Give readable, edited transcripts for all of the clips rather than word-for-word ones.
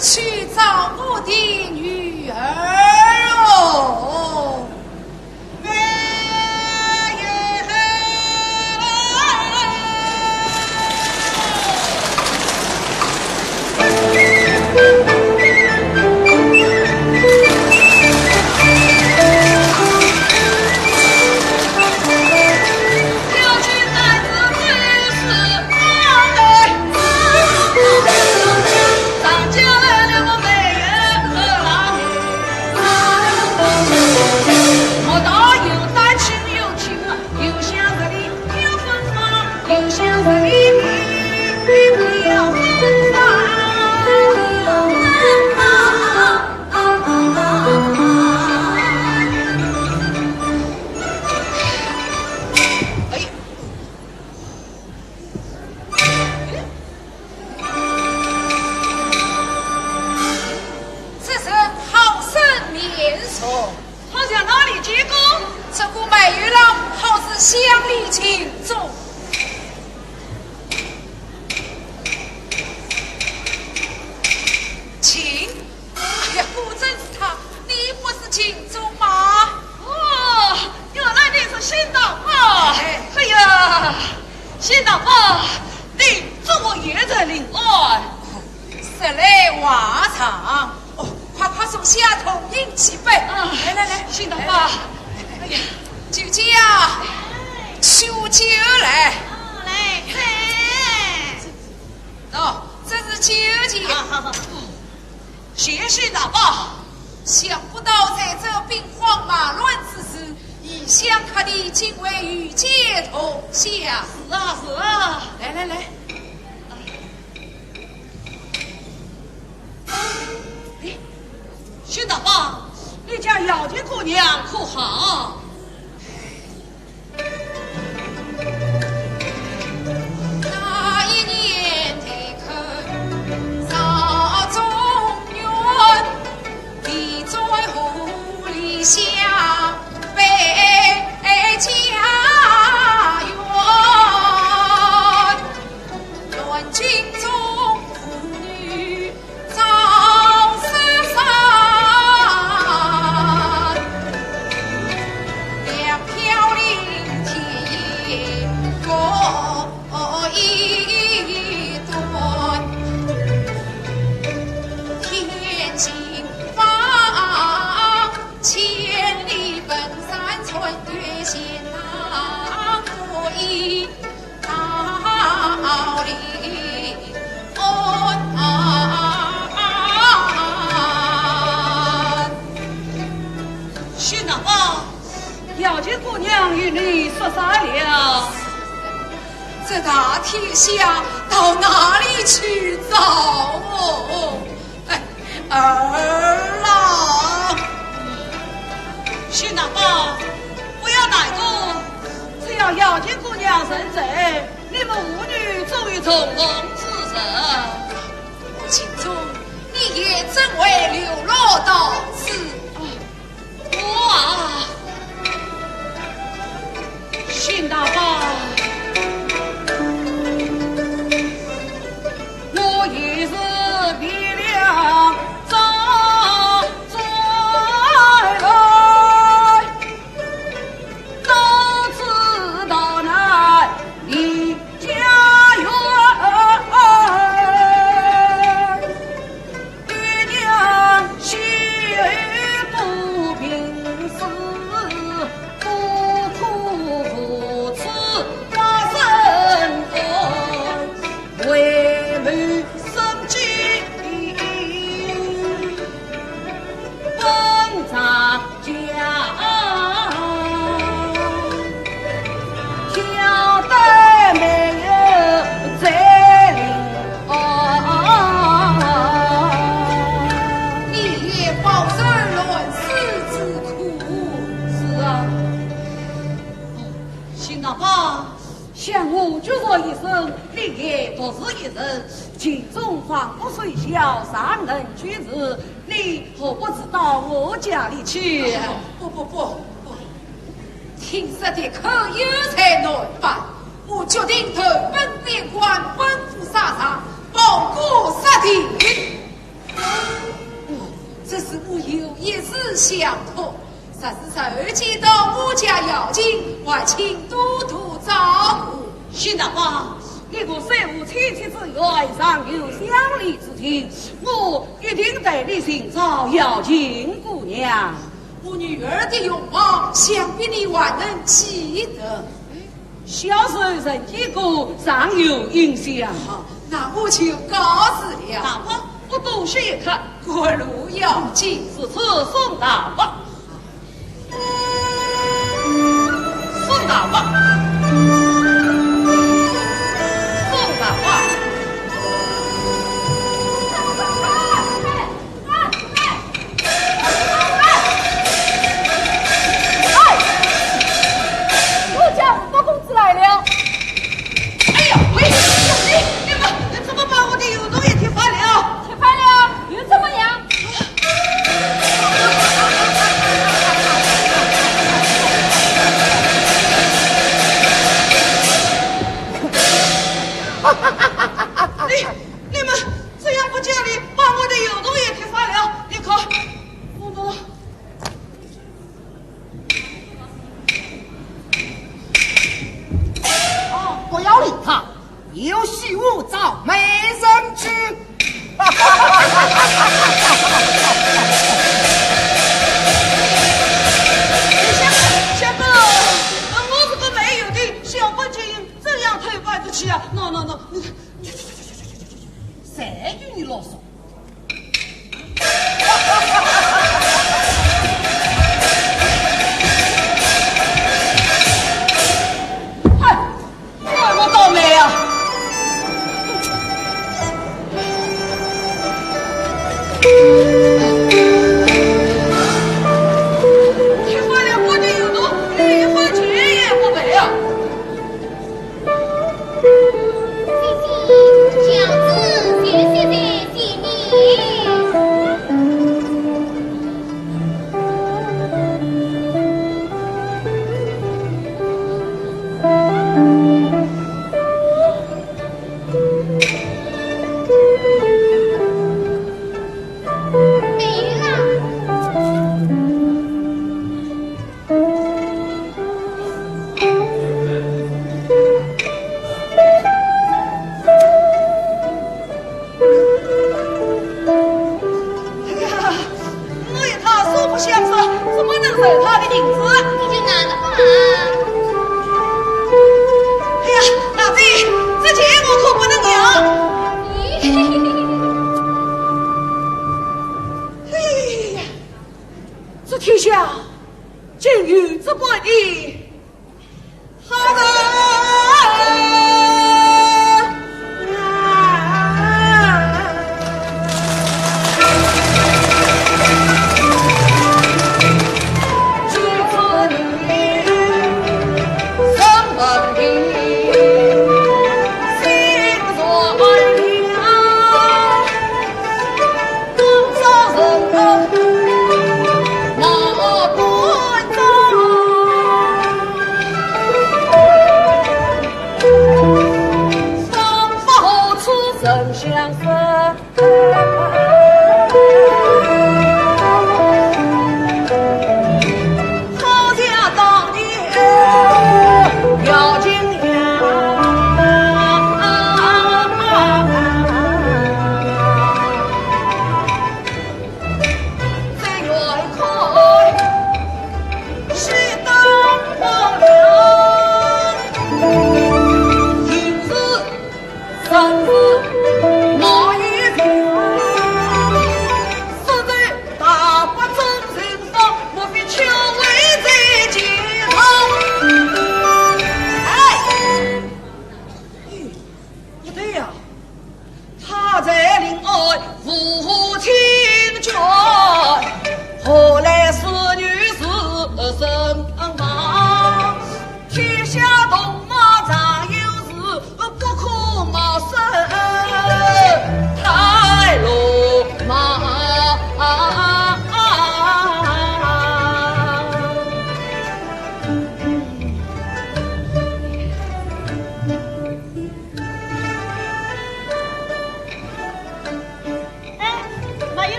是去找我的女儿哦。乡里情重，情，哎呀，果真是他，你不是情中吗？哦，原来你是新大宝。哎呀，新大宝，你做我爷在领安，十来话长，哦，快送下同饮几杯。来，新大宝，哎呀，酒家。酒酒来，来，哦，这是酒酒。谢谢大宝。想不到在这兵荒马乱之时，异乡客的竟为与街同乡。是啊。来。薛大宝，你家姚家姑娘可好？乡北家园，乱军中妇女早死散，两飘零天夜各一端，天津千里奔山村月线当过一道理薛大宝，姚家姑娘与你说啥了？这大天下到哪里去找哦？儿郎。薛大宝，不要难过，只要姚家姑娘认罪，你们母女终于从容之人。母亲中，你也真为流落到此？我啊，薛大宝，我也是别了。其中黄河水小，上人居士，你何不知道我家里去？不，听说的可有才难办，我决定投奔边关，奔赴沙场，保护杀敌。相同。实是受气到我家要紧，还请多多照顾。徐大伯，你我虽无妻之缘，尚有乡里之情，我一定对你寻找要紧姑娘。我女儿的容貌，想必你还能记得。小时人见过，尚有印象。那我就告辞了。大伯，我多谢一看，过路要紧，此次送大伯。送大伯，送大伯。我家包公子来了。哎呀，喂，你们怎么把我的油东也踢翻了？踢翻了，又怎么样？你们这样不讲理，把我的油东也踢翻了。你看，我不要理他，有戏误找美人去。相公，我这个没有的小本经怎样推翻得起啊？no，你看，谁与你啰嗦？我倒霉啊！踢坏了我的油东，一分钱也不赔啊！小子谢谢在见面。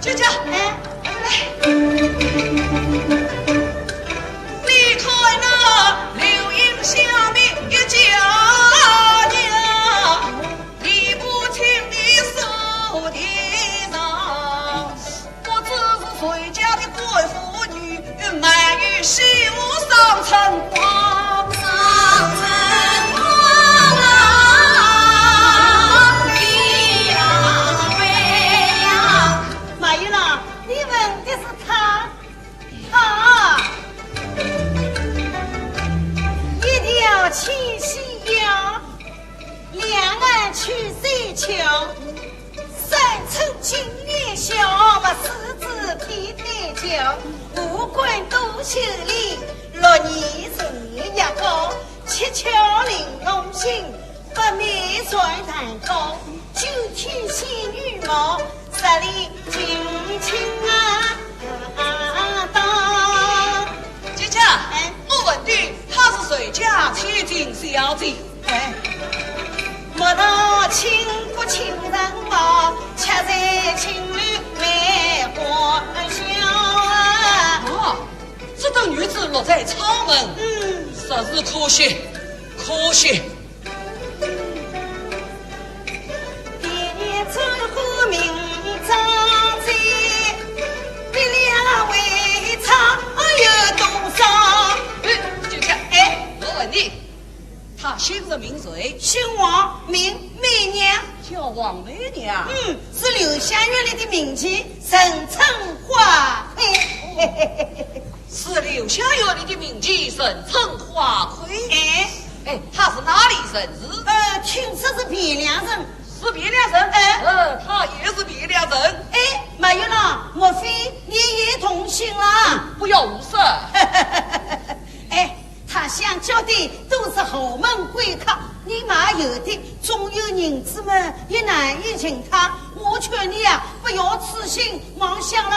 姐姐，哎，离开那流萤下面一家娘，你不听你手的上，我只是谁家的贵妇女，满于西屋上城光，上城光啊！咿呀喂呀，马玉郎，你问的是他，他一条七夕腰，两岸曲水桥，三寸金莲小，把狮子提对桥，五官多秀丽，六年人也高，七巧玲珑心，八面传蛋糕，九天仙女貌，十里金青当。姐姐，我问你，她是谁家千金小姐？哎，莫道情不情人貌，恰在情侣梅花香啊！哦，这等女子落在草门，实是可惜，可惜。别走过明朝在，比两位差有多少？姐姐，我问你，她姓什名谁？姓王，名媚娘。叫王媚娘。是柳香园里的名妓，人称花魁。是柳香园里的名妓，人称花魁。她是哪里人士？听说是汴梁人。是汴梁人？她也是汴梁人。马玉郎，莫非你也同姓啦？不要无事。他相交的都是后门贵客，你马有的总有银子们也难以请他。我劝你啊，不要痴心妄想了。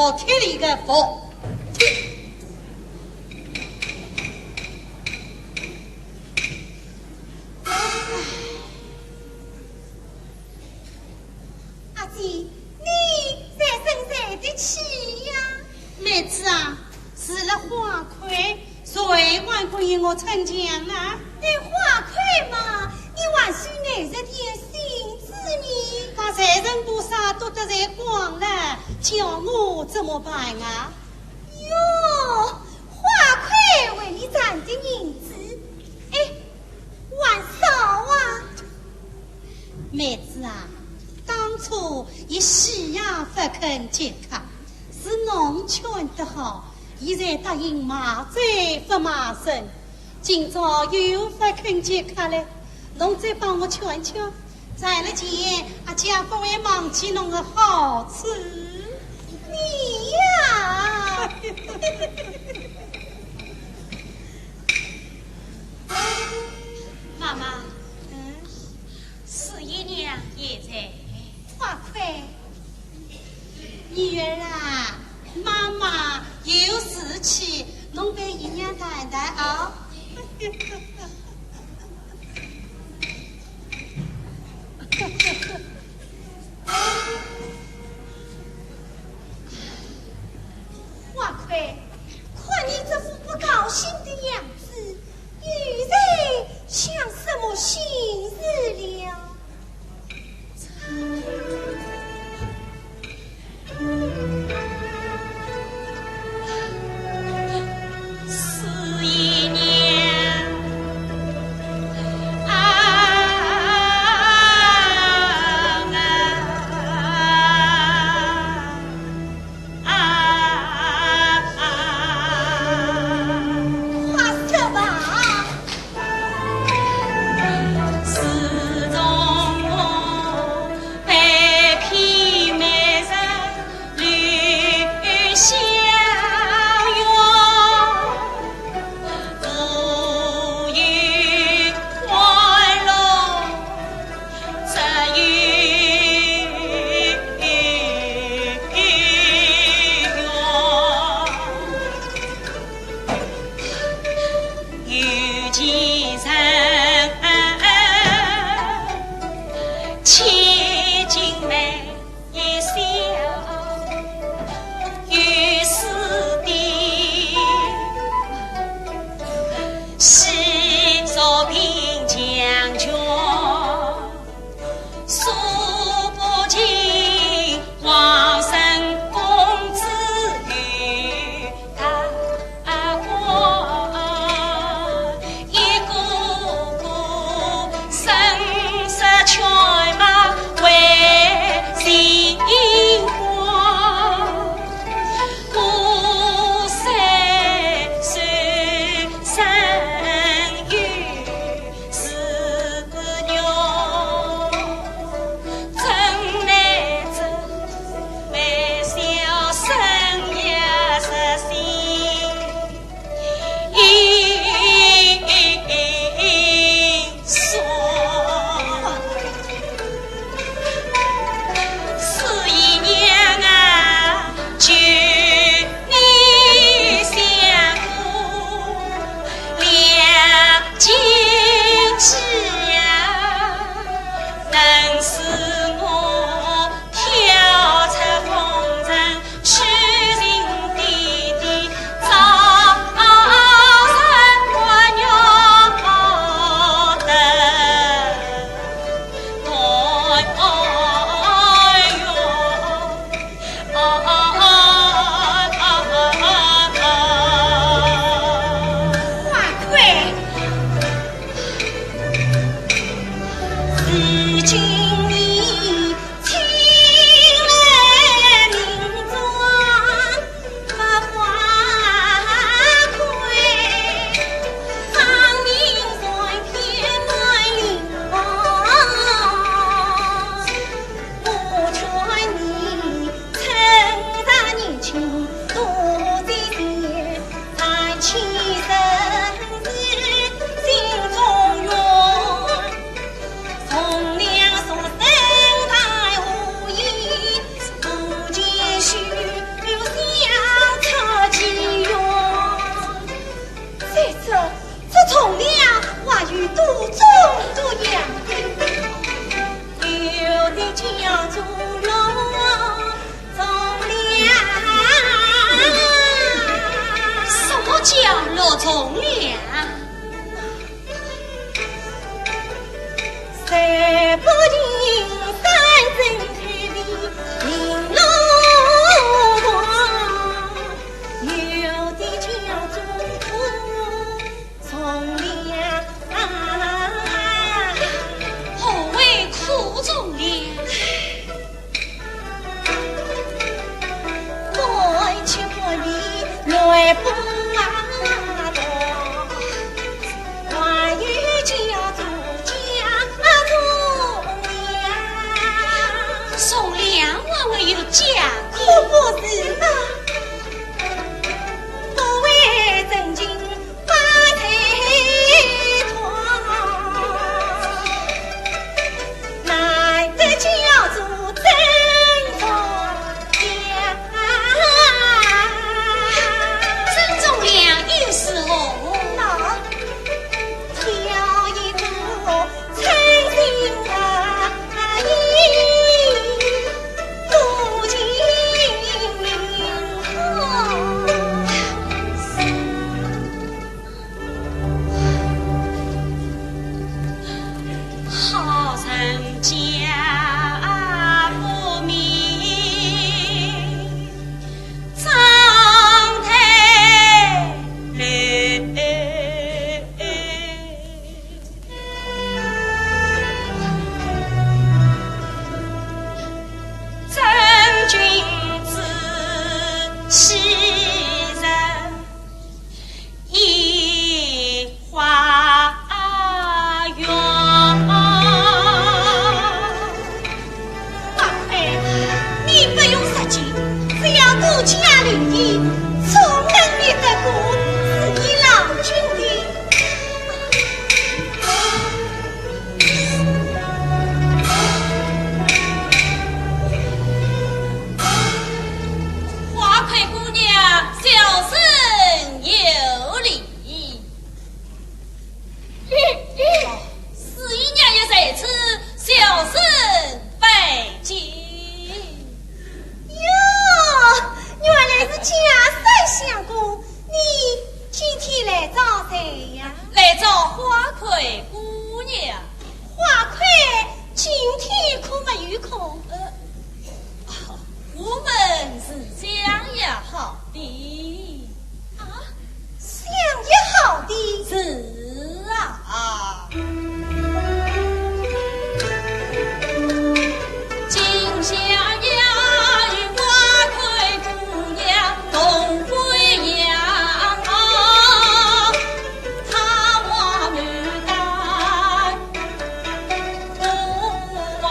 我贴了一个佛，阿姐，你在生谁的气呀？妹子啊，是了花魁，谁万姑爷我参见啊？你花魁嘛，你还是爱着点心子呢？把财神菩萨都得罪光了，叫我怎么办啊？哟，花魁为你攒的银子，还少啊！妹子啊，当初一喜呀不肯接客，是侬劝得好，现在答应马罪不马身，今朝又发困觉卡了，侬再帮我劝劝，赚了钱，家不会忘记侬的好处。你呀，妈妈，四姨娘也在。花魁，女儿啊，妈妈有事去，侬跟姨娘谈谈啊。花魁，看你这副不高兴的样子，与人想什么心事了？四姨娘从良，谁不听三声开的玲珑光，有的叫做从良，何谓苦从良？爱求你来不是啊。今夏呀，与花魁姑娘同归阳啊，她话牡丹不忘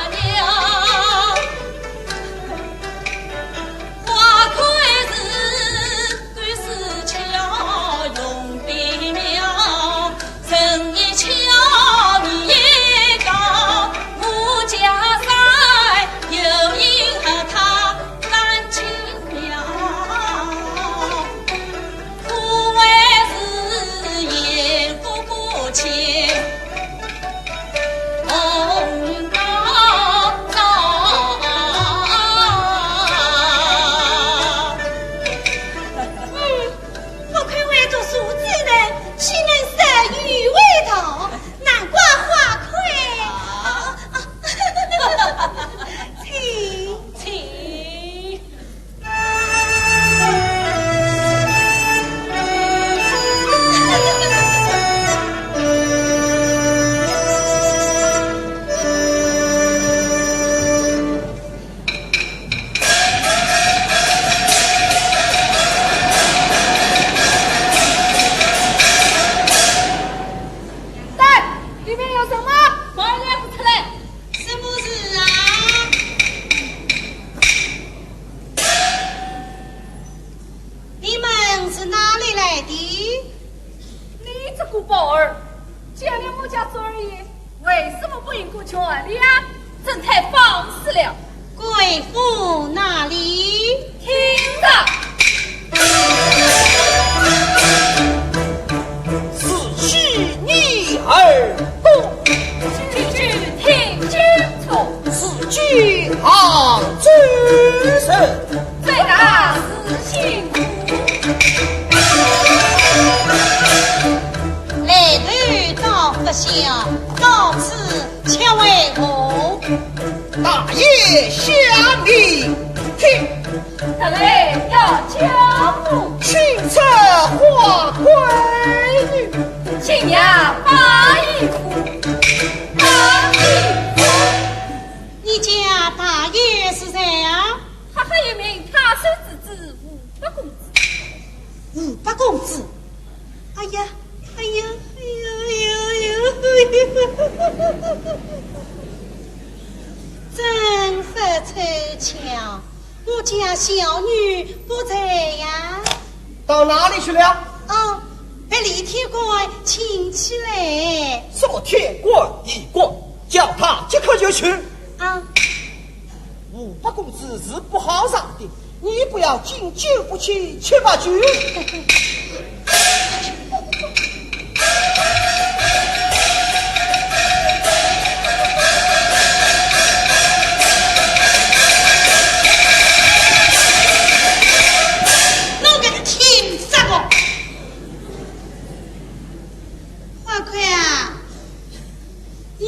娘，花魁是对是巧用笔妙，人也巧你也高，我家在有因和他感情妙，苦为是言不过情，红高照。我看为读书之人，岂能色与味道？难怪花魁请情但里面有什么？我也不出来。什么事啊？你们是哪里来的？你这个宝儿，见了我家祖儿爷，为什么不应过劝礼啊？朕太放肆了。贵妇哪里？听着。此去逆而不，句句听清楚，此句行之神。最大是辛苦。来日到不孝，到此且为我。大爷下令，听看来要将我清澈花闺女，新娘把衣服，把衣服。你家大爷是谁啊？还有一名他生之子五八公子。五八公子。哎呀，哎呀，哎呀，哎呀，哎呀！真不凑巧，我家小女不在呀。到哪里去了？哦，被李天官请起来。什么天官地官，叫他即刻就去。啊，五八公子是不好上的，你不要敬酒不起吃把酒。弄个听啥个？花魁啊，女儿。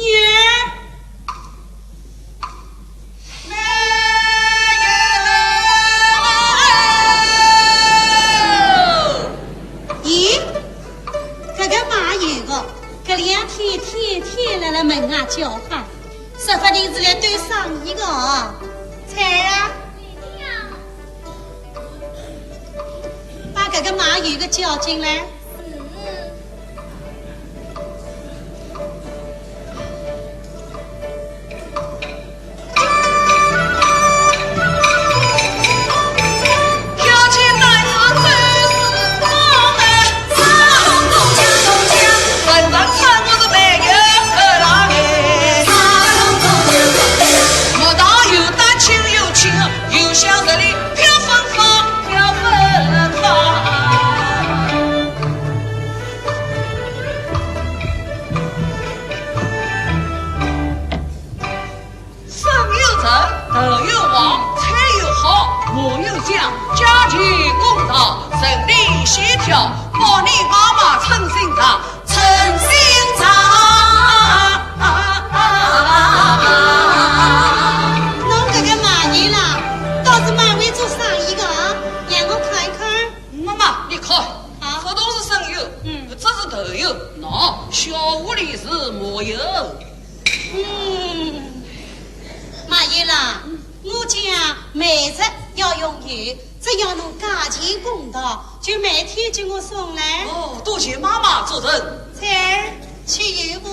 咦，这个马有个，这两天天天来了门啊叫喊，说不定是来对上一个啊。猜啊，把这个马有个叫进来。家庭公道，人力协调，保你妈妈称心肠，称心肠。侬这个马人啦，倒是蛮会做生意的啊，让我看一看。妈妈，你看，啊这都是省油，这那小屋里是没有。马爷啦，我家每日要用油，只要侬价钱公道，就每天给我送来。哦，多谢妈妈做人。彩儿，去油不？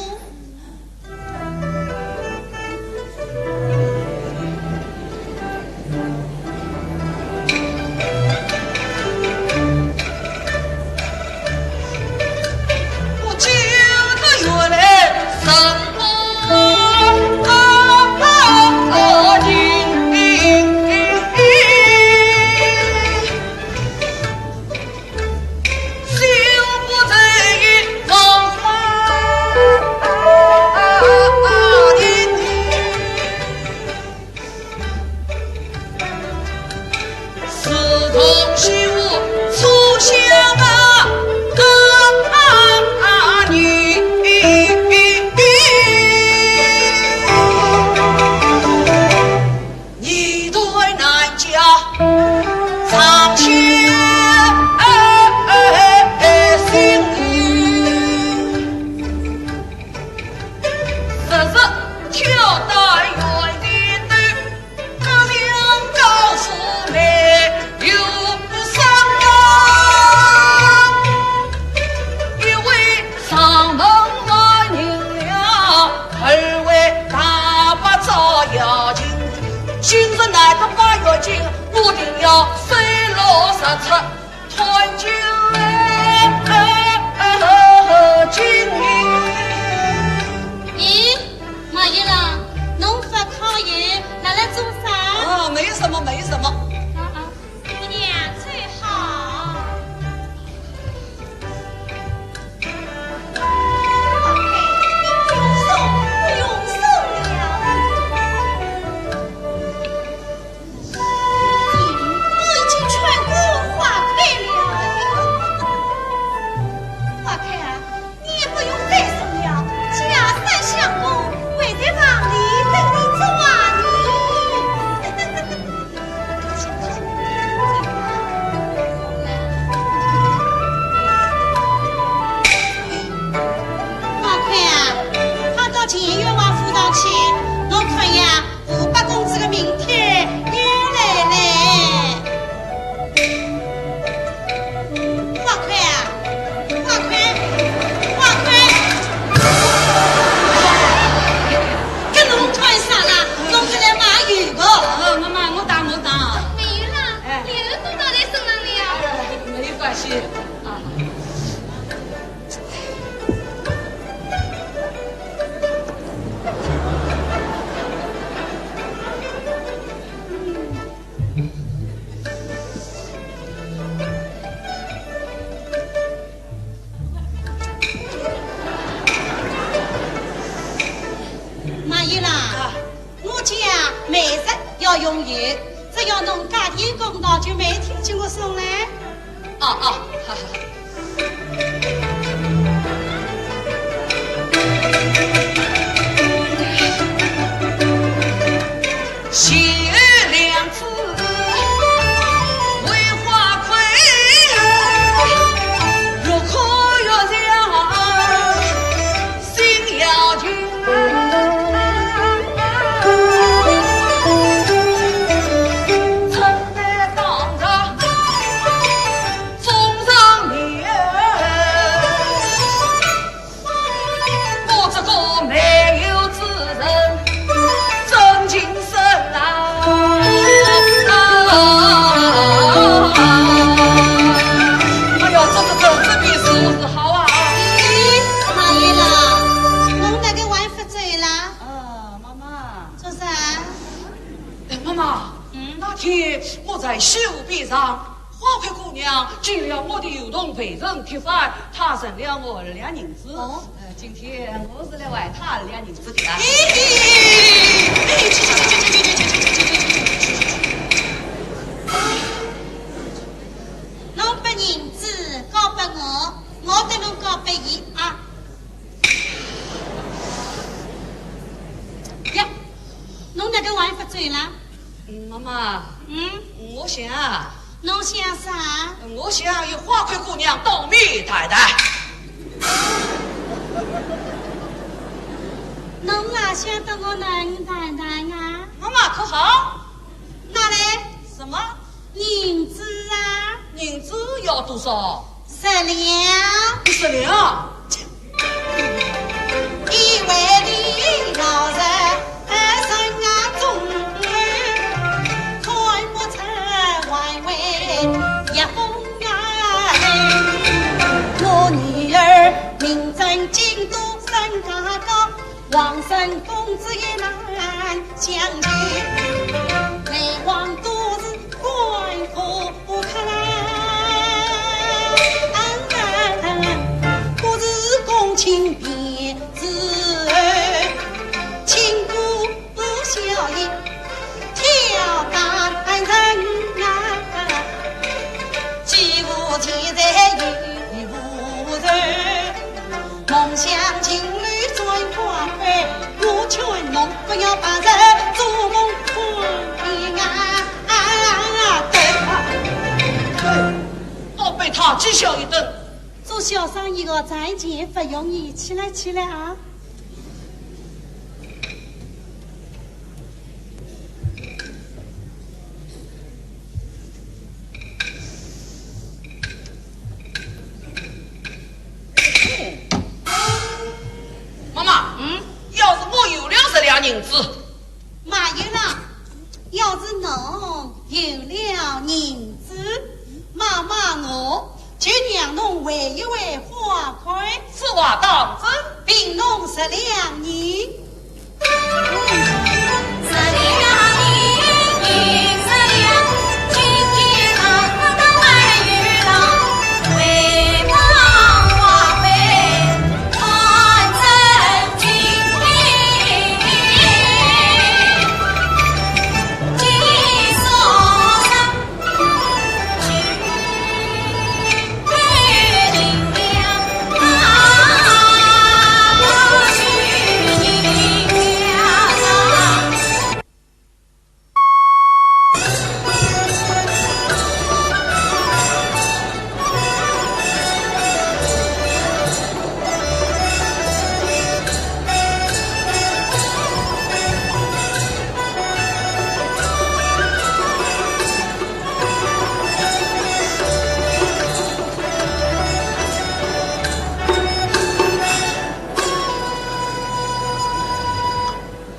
我在秀壁上，花魁姑娘进了我的油桶陪人吃饭，她剩了我2银子。今天我是来为她2银子的。侬把银子交给我，我对侬交给伊啊。呀，侬那个玩法醉了？妈妈，我想，侬想啥？我想与花魁姑娘当面谈谈。侬啊想得我能谈谈啊？妈妈可好？哪来什么银子啊银子要多少？10两。 ？10两。一位的老人身啊中儿，看不出外围一风啊雷。我女儿名正京都身价高，皇孙公子也难相拒，内皇都是官府不可不是公卿便是亲姑不孝义，挑担人啊，既无钱财亦无人，梦想情侣转花开，我劝侬不要把人做梦困啊！我被他讥笑一顿。做小生意的再见不容易，起来起来啊！妈妈，要是我有了10两银子，马有了，要是侬有了银子，妈妈我就让侬为一位花魁，此话当真？并侬10两银。 10两银，10两，今天他到外遇了，为帮花费，换成金币，今所生，去领了我去领了。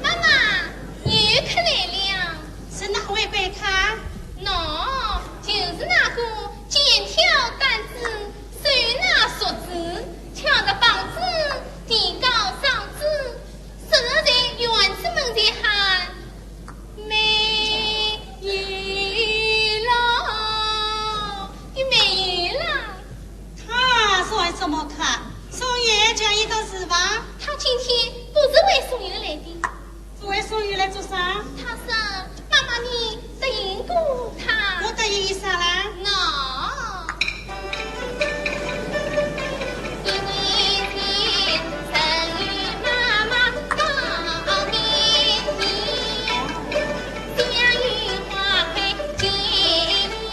妈妈，又客来了。是哪位贵客？喏，就是那个肩挑担子，手拿梳子，挑着棒子，提高嗓子，实实在园子门前喊美玉郎，你美玉郎。他算什么客？宋爷讲一个是吧？他今天不是为送人来的，是为宋爷来做啥？他说妈妈你答应过他。我答应你啥啦？喏，因为天生与妈妈到面面，相遇花开见一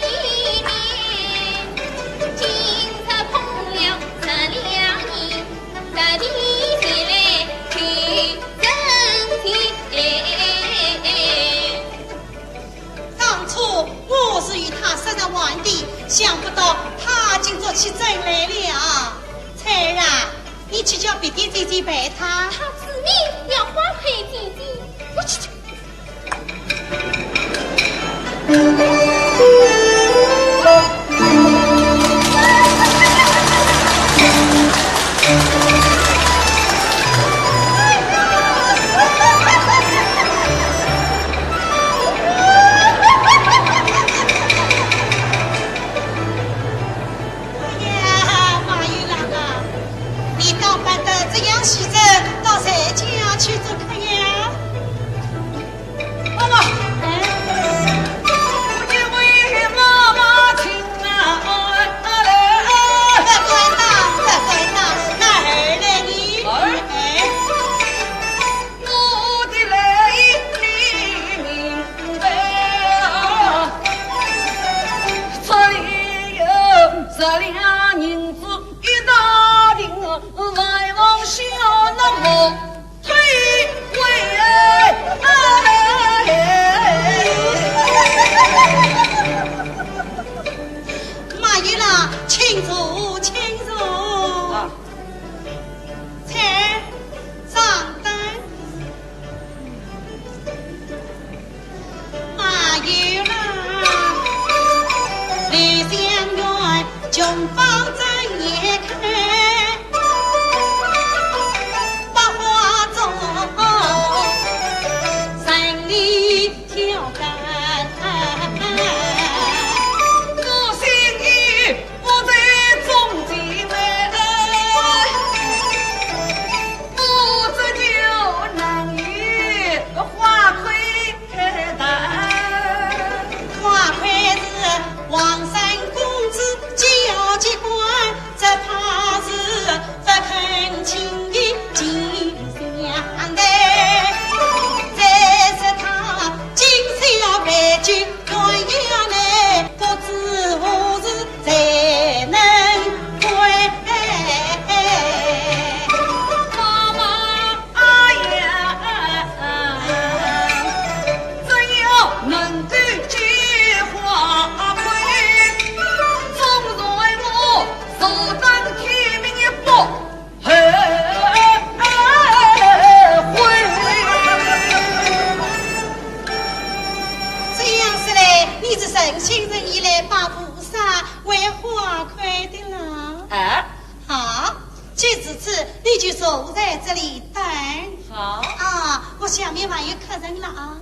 面，今日碰了10两银，特地前来去身体。当初我是与他杀人亡地，想不到他今朝去真来了。彩儿啊，你去叫别爹姐姐陪他。他指明要花魁姐姐，我去。哎呀，马玉郎啊，你打扮得这样细致，到谁家去做客呀？妈妈，哎，你为妈妈听啊来。不管他，哪儿来你？哎，我的来意你明白啊，这里有10两银子一大锭，外望小那我推马玉郎，请坐，请坐。啊，菜上灯。马玉郎，梨香园，琼芳正夜开，百花中，人里挑担。我心意不在中间来，不知就能与花魁谈。花魁是皇上公子交际官，这怕是不肯轻易进相待。再是他今宵白酒鸳鸯来，不知何时才能归。妈妈呀，只要能够结花魁，总在我手掌开明一步后悔。这样说来，你是诚心诚意来拜菩萨为花魁的了。啊，好，既至此，你就坐在这里等。好。啊，我下面还有客人了啊。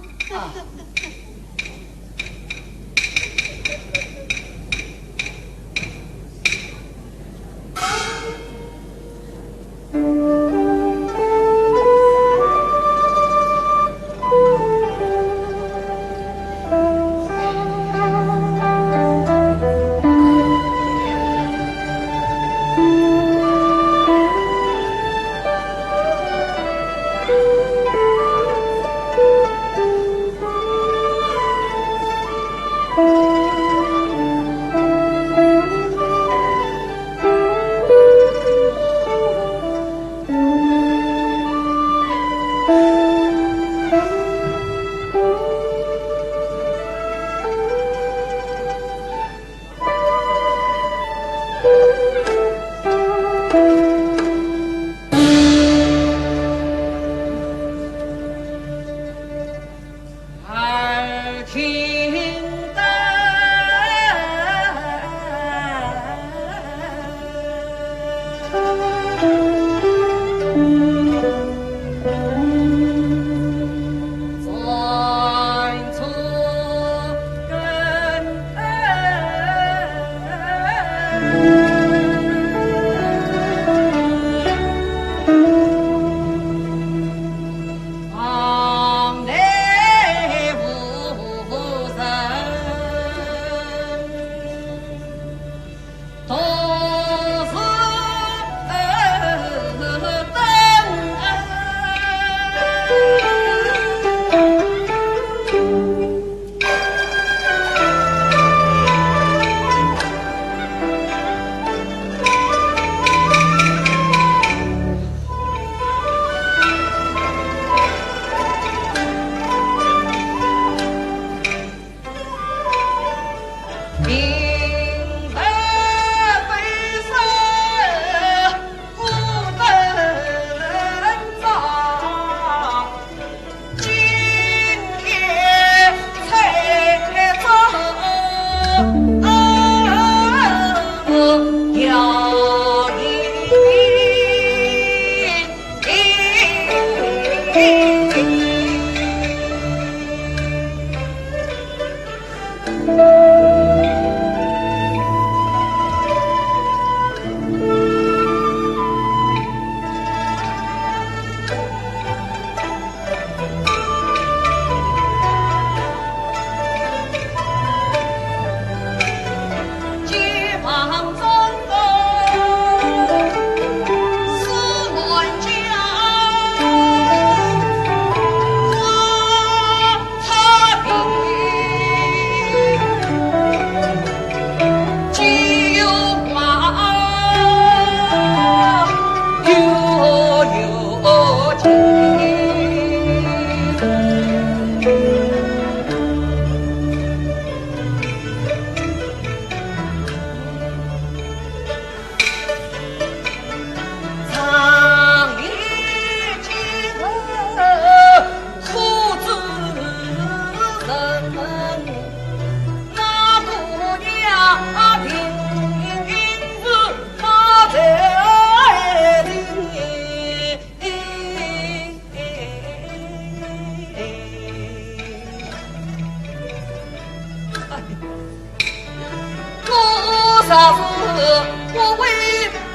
我为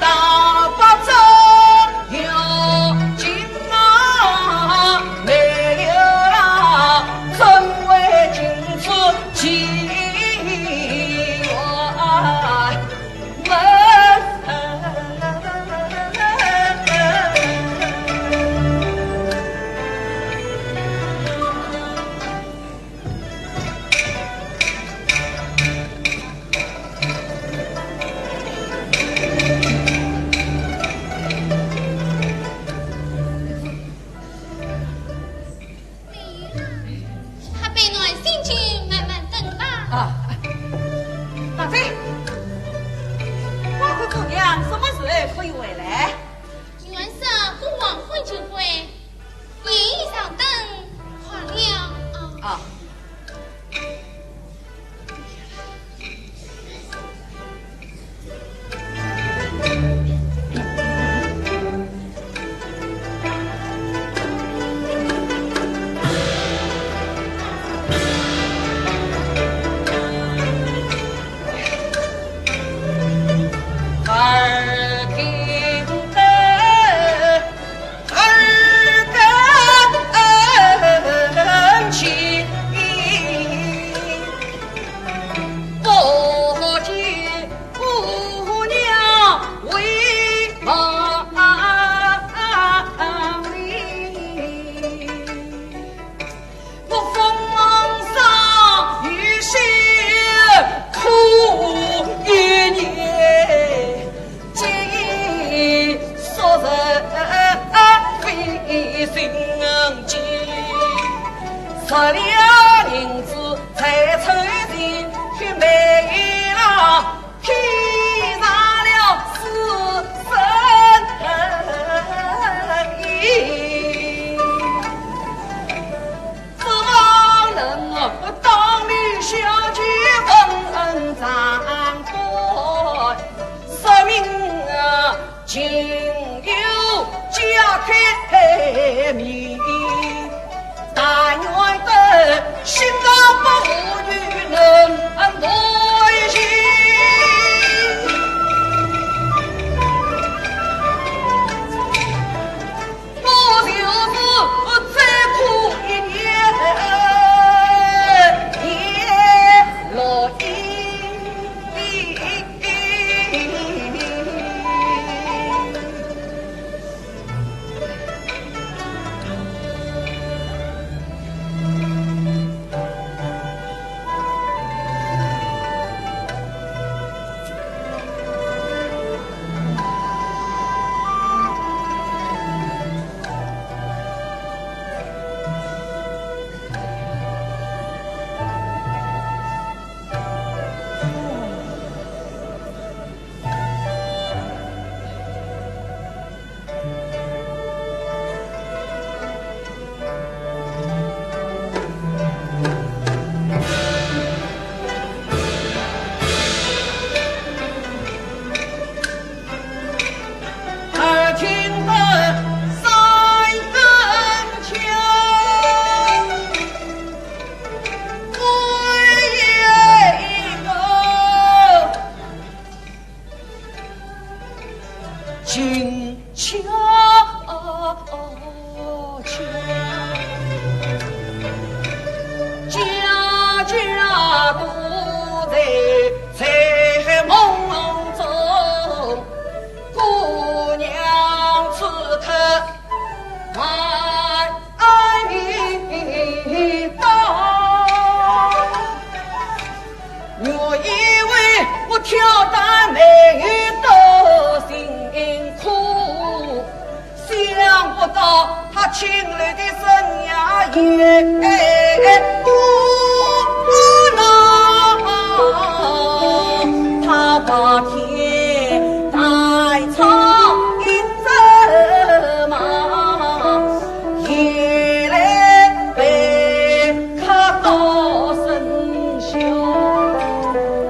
大把走有金马，没有了怎为君子情缘还被耐心去慢慢等吧。啊！大姐，我和姑娘什么时候可以回来？元宵过晚会就会，夜衣上灯快了啊。啊。耳听得，耳根情，不见姑娘为忙里，我风霜雨雪苦一年。说人费心机，十两银子才凑钱，却没了披上了死身衣。指望能当面小姐问长官，说明情有家开面，但愿得心高不妇女能耐心。我就是再苦一年也乐意。挑担没多辛苦，想不到他亲来的生涯也不能，他把天带草一阵忙，夜来被他到生锈，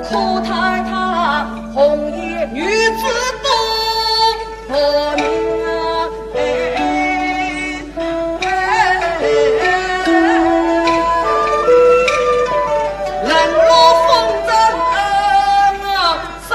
苦太太红颜女子多不明啊！冷落风筝啊，身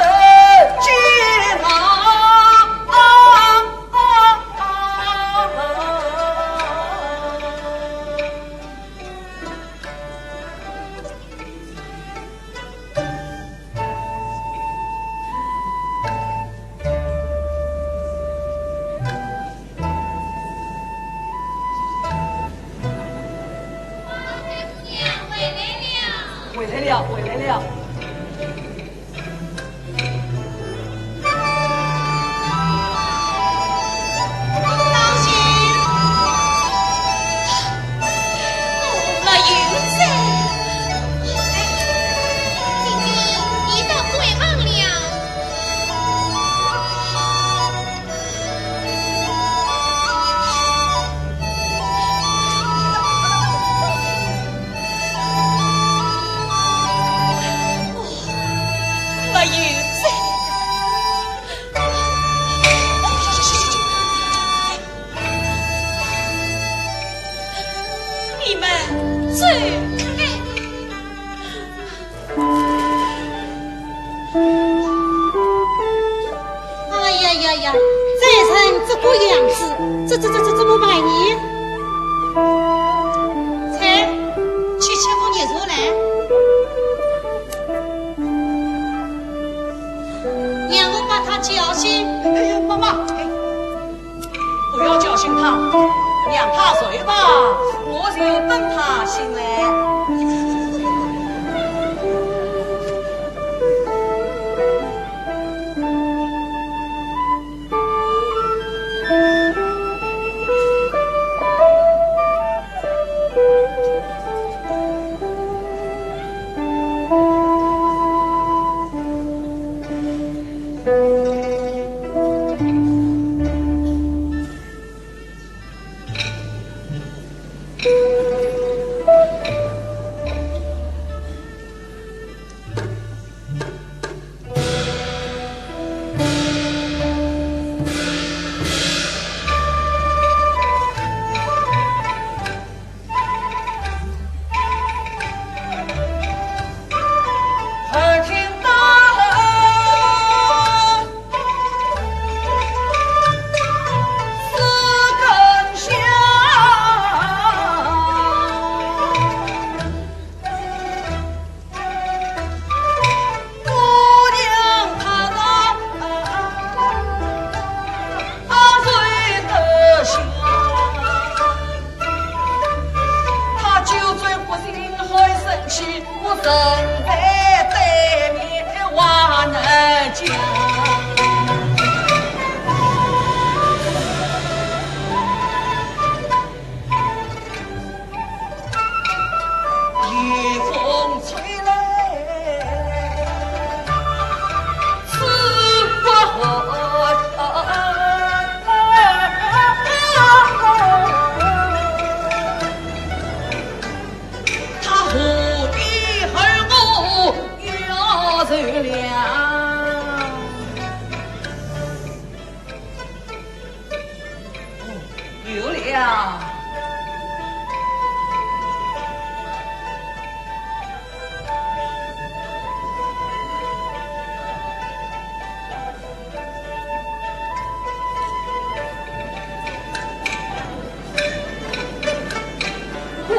这个样子，怎么办呢？才去切封你出来，让我把他叫醒。哎呀，妈妈，不要叫醒他，让他睡吧，我就等他醒来。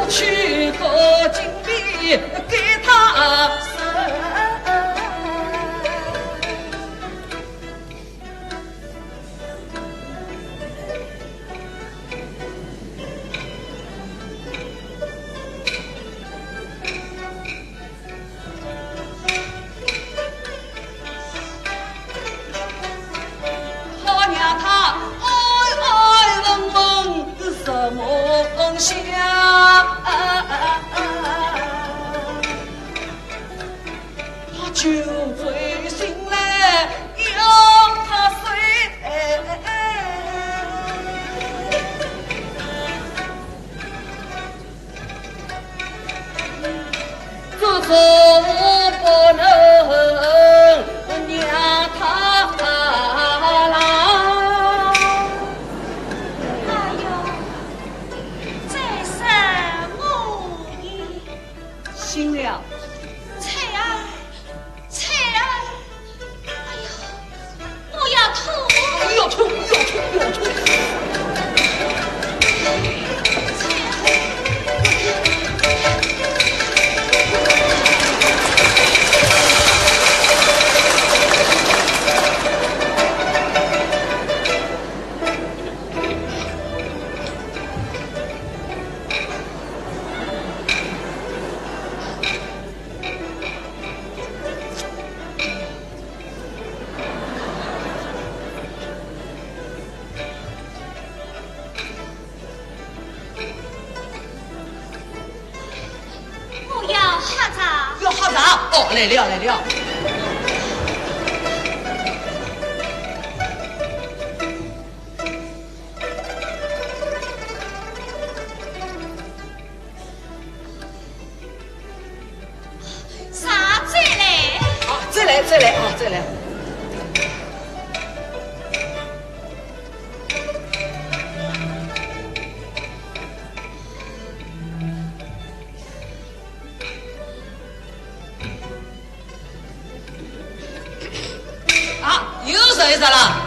去个金币给他好让他爱爱问问什么风向。他酒醉醒来要他睡，这总不能让他来。哎呦，这是我意。醒了。翠儿，翠儿，哎呦，我要吐！要吐，要吐，要吐！我要喝茶。要喝茶哦，来了来了。啥再来？啊，再来再来啊，再来。啊，又啥意思了？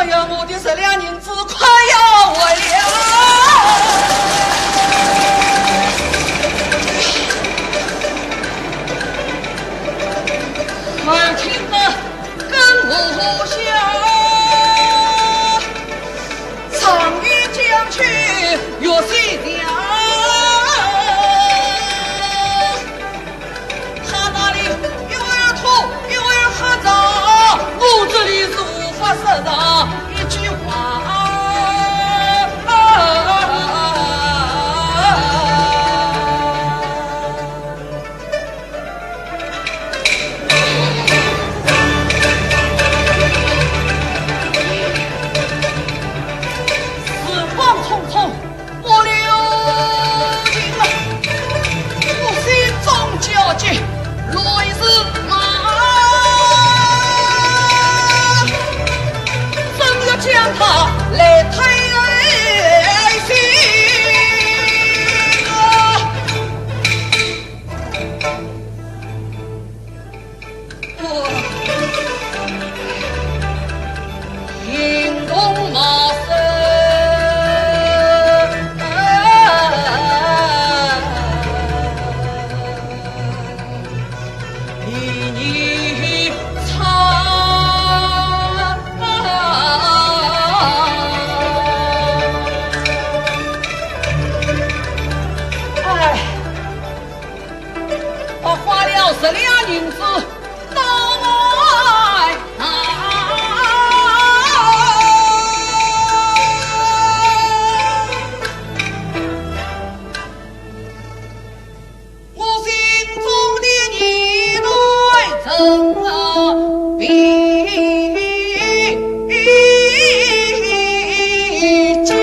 呀，我的2银子快要完了。快听得跟我下，长于将去若水调，他那里有儿吐有儿喝着，我这里是无法说的一句话。来推行我引动马身，比你2银子到外我心中的你来怎比较？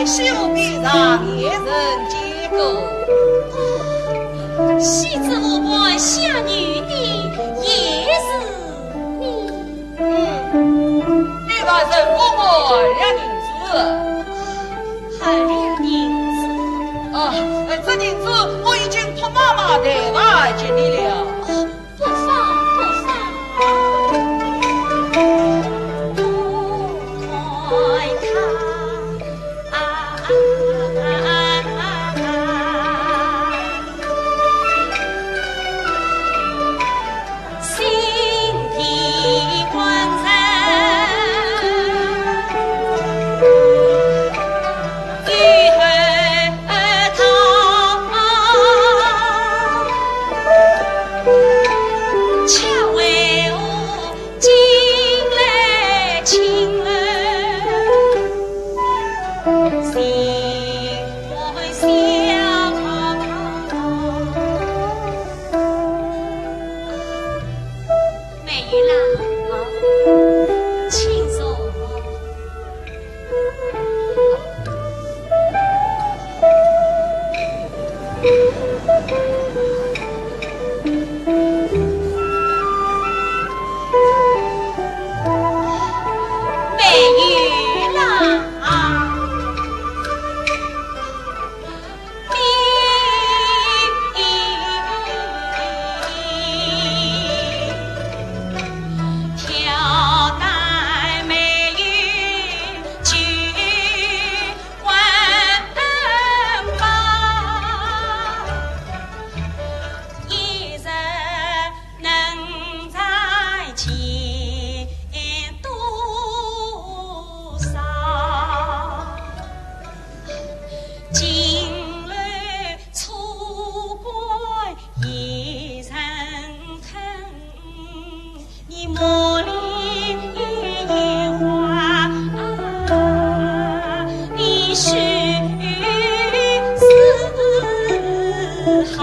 手臂上也人结构，喜子我们下女的也是你。两银子。还两银子。这银子我已经托妈妈带来接你了。不放不放。爱他，心地温柔，与后巧为我进来亲儿。心会笑美玉郎，请坐。美玉郎。挑担美玉举万宝，一人能在前多少？今日出关一人肯，你莫离花，你须思好。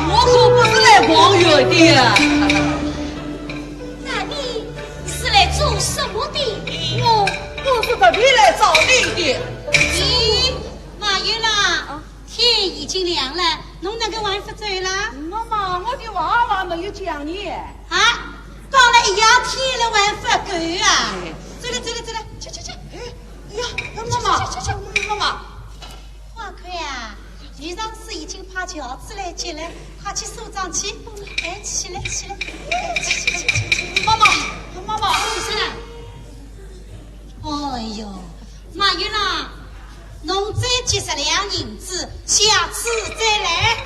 我可不是来逛园的。那你是来做什么的？我是特别来找你的。咦，马玉郎，天已经亮了，侬那个玩法走了？妈妈，我的娃娃没有讲你。啊，讲了一样天了玩法够啊！走了走了走了，去去去！哎呀，妈妈，妈妈，快快啊！余长师已经派轿子来接了，快去收账去！哎，起来起来！妈妈，妈妈，起来！哎呦，马玉郎，侬再结10两银子，下次再来。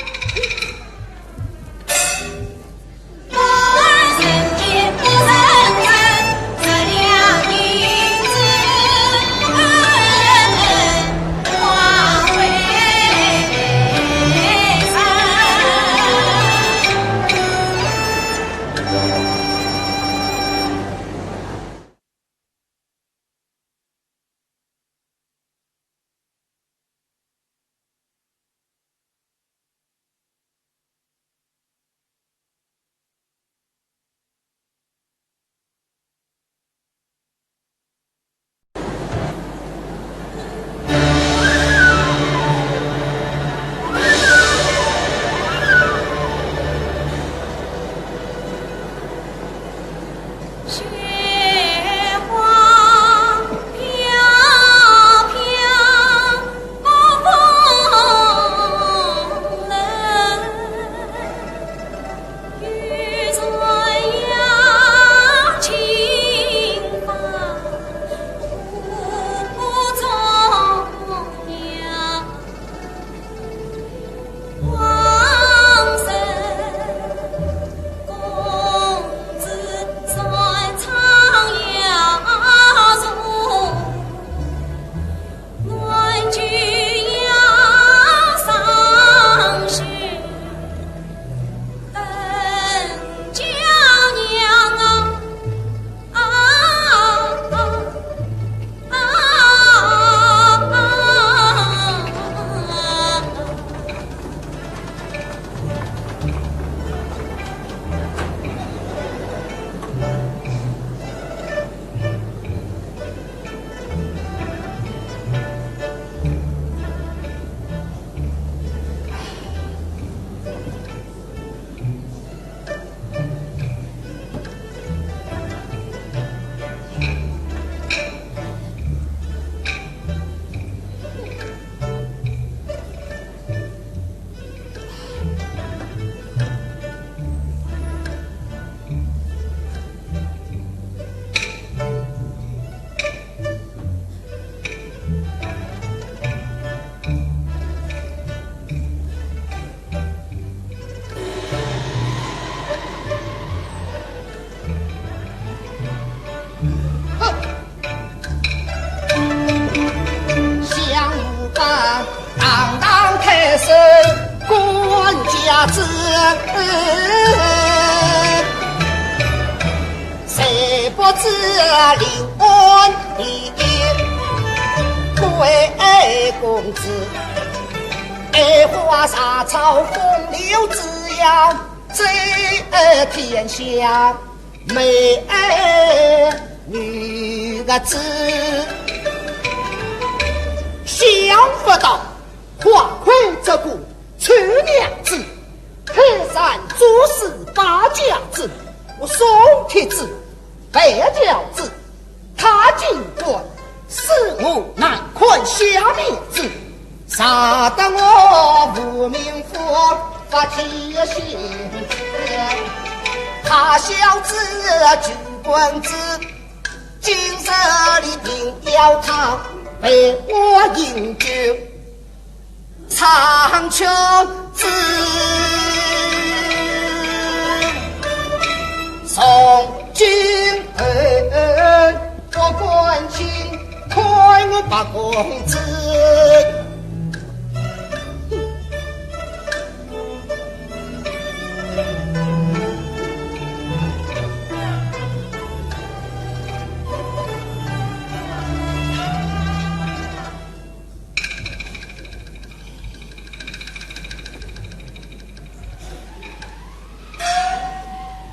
啥子？谁不知临安的贵公子？爱花沙草风流之样，最天下美女个子。想不到花魁这个臭娘子，黑山做事八家子，我宋铁子白轿子，他尽管使我难看下面子，杀得我无名佛发起心志。他小子举棍子，今日里定要他被我引咎长秋子。宋君我关心开我把公子。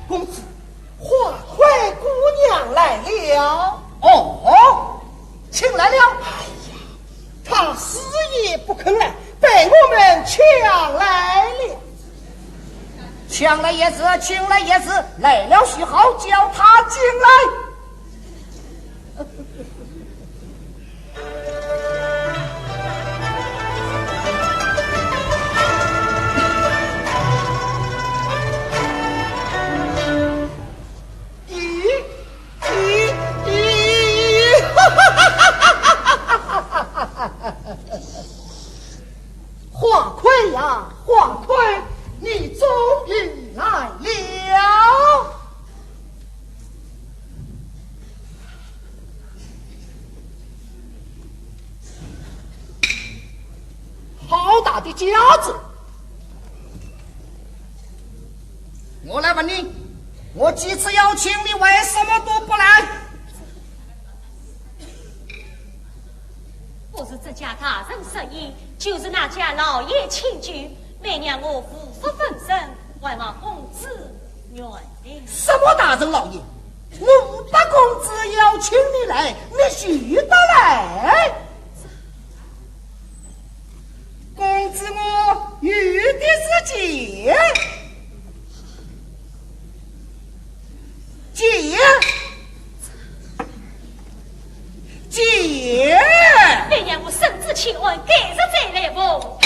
公子，花魁姑娘来了。哦，请来了。哎呀，她死也不肯来，被我们抢来了。抢来也是，请来也是，来了许好，叫她进来。花魁呀，花魁，你终于来了！好大的家子！我来问你，我几次邀请你，为什么都不来？不是这家大人设意，就是那家老爷请君，每年我夫妇分身，外望公子原谅。什么大人老爷？我大公子邀请你来，你须得来。公子我遇的是姐，姐，每年我生子请问，改日再来不？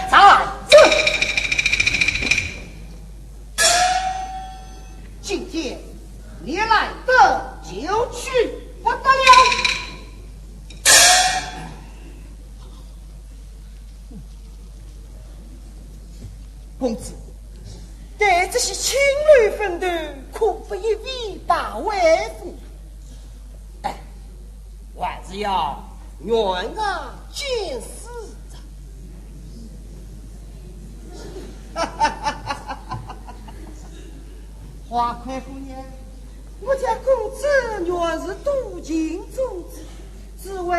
在这，今天你来得就去不得了。公子，对这些情侣分的，可不以尾巴为夫。哎，还是要愿啊见死着。花魁姑娘，我家公子原是多情种子，只为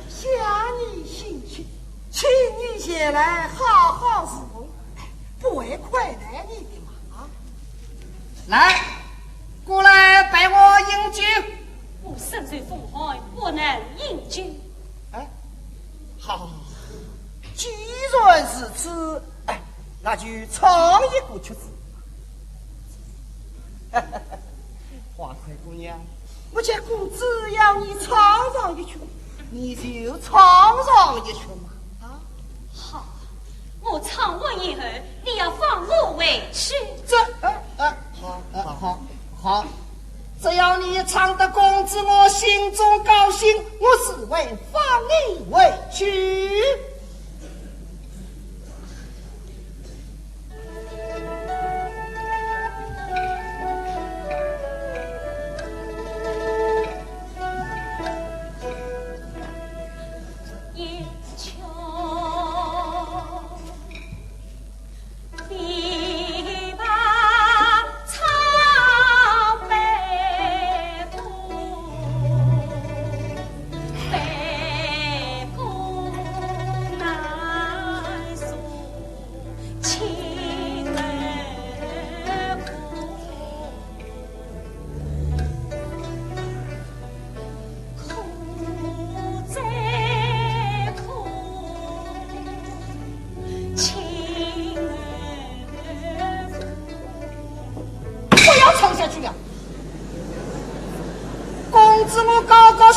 想你心切，请你前来好好侍奉，不会亏待你的嘛。来，过来拜我饮酒。我身水风寒，不能饮酒。哎，好，既然是此，哎，那就唱一个曲子。花魁姑娘，我家公子要你唱上一曲，你就唱上一曲嘛。啊，好，我唱完以后，你要放我回去。好，只要你唱得公子我心中高兴，我是会放你回去。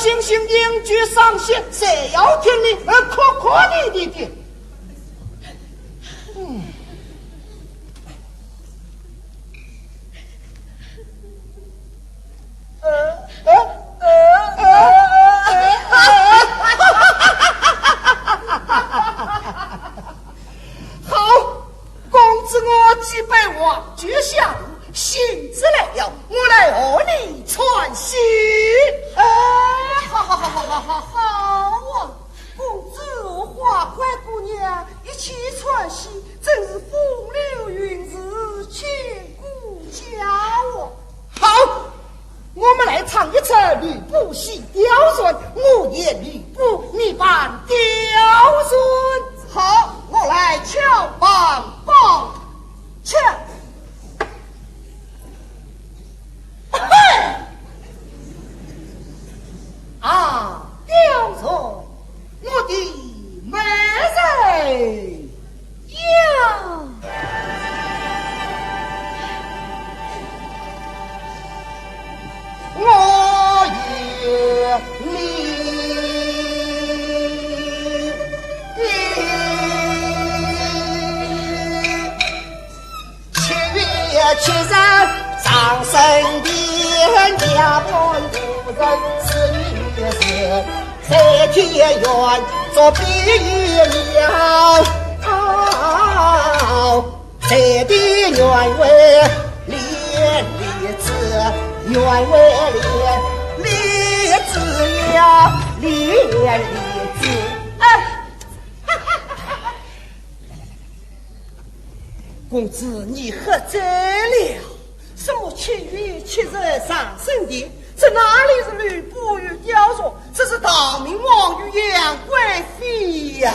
星星英举上线，谁要听你哭哭的。好，公子我既被望居下路，性子来了，我来和你传信。好啊！公子和花快姑娘一起传信，真是风流韵事，千古佳话。好，我们来唱一出吕布戏雕顺，我演吕布，你扮雕顺。好，我来敲棒棒敲。啊，雕顺，我的美人呀！我也七人上神殿，家本无人是女人，在天愿做比喻了。这的愿为连理子，愿为连理子呀，连理子。公子，你喝醉了？什么七月七日上圣殿？这哪里是吕布与雕塑？这是大明王与杨贵妃呀！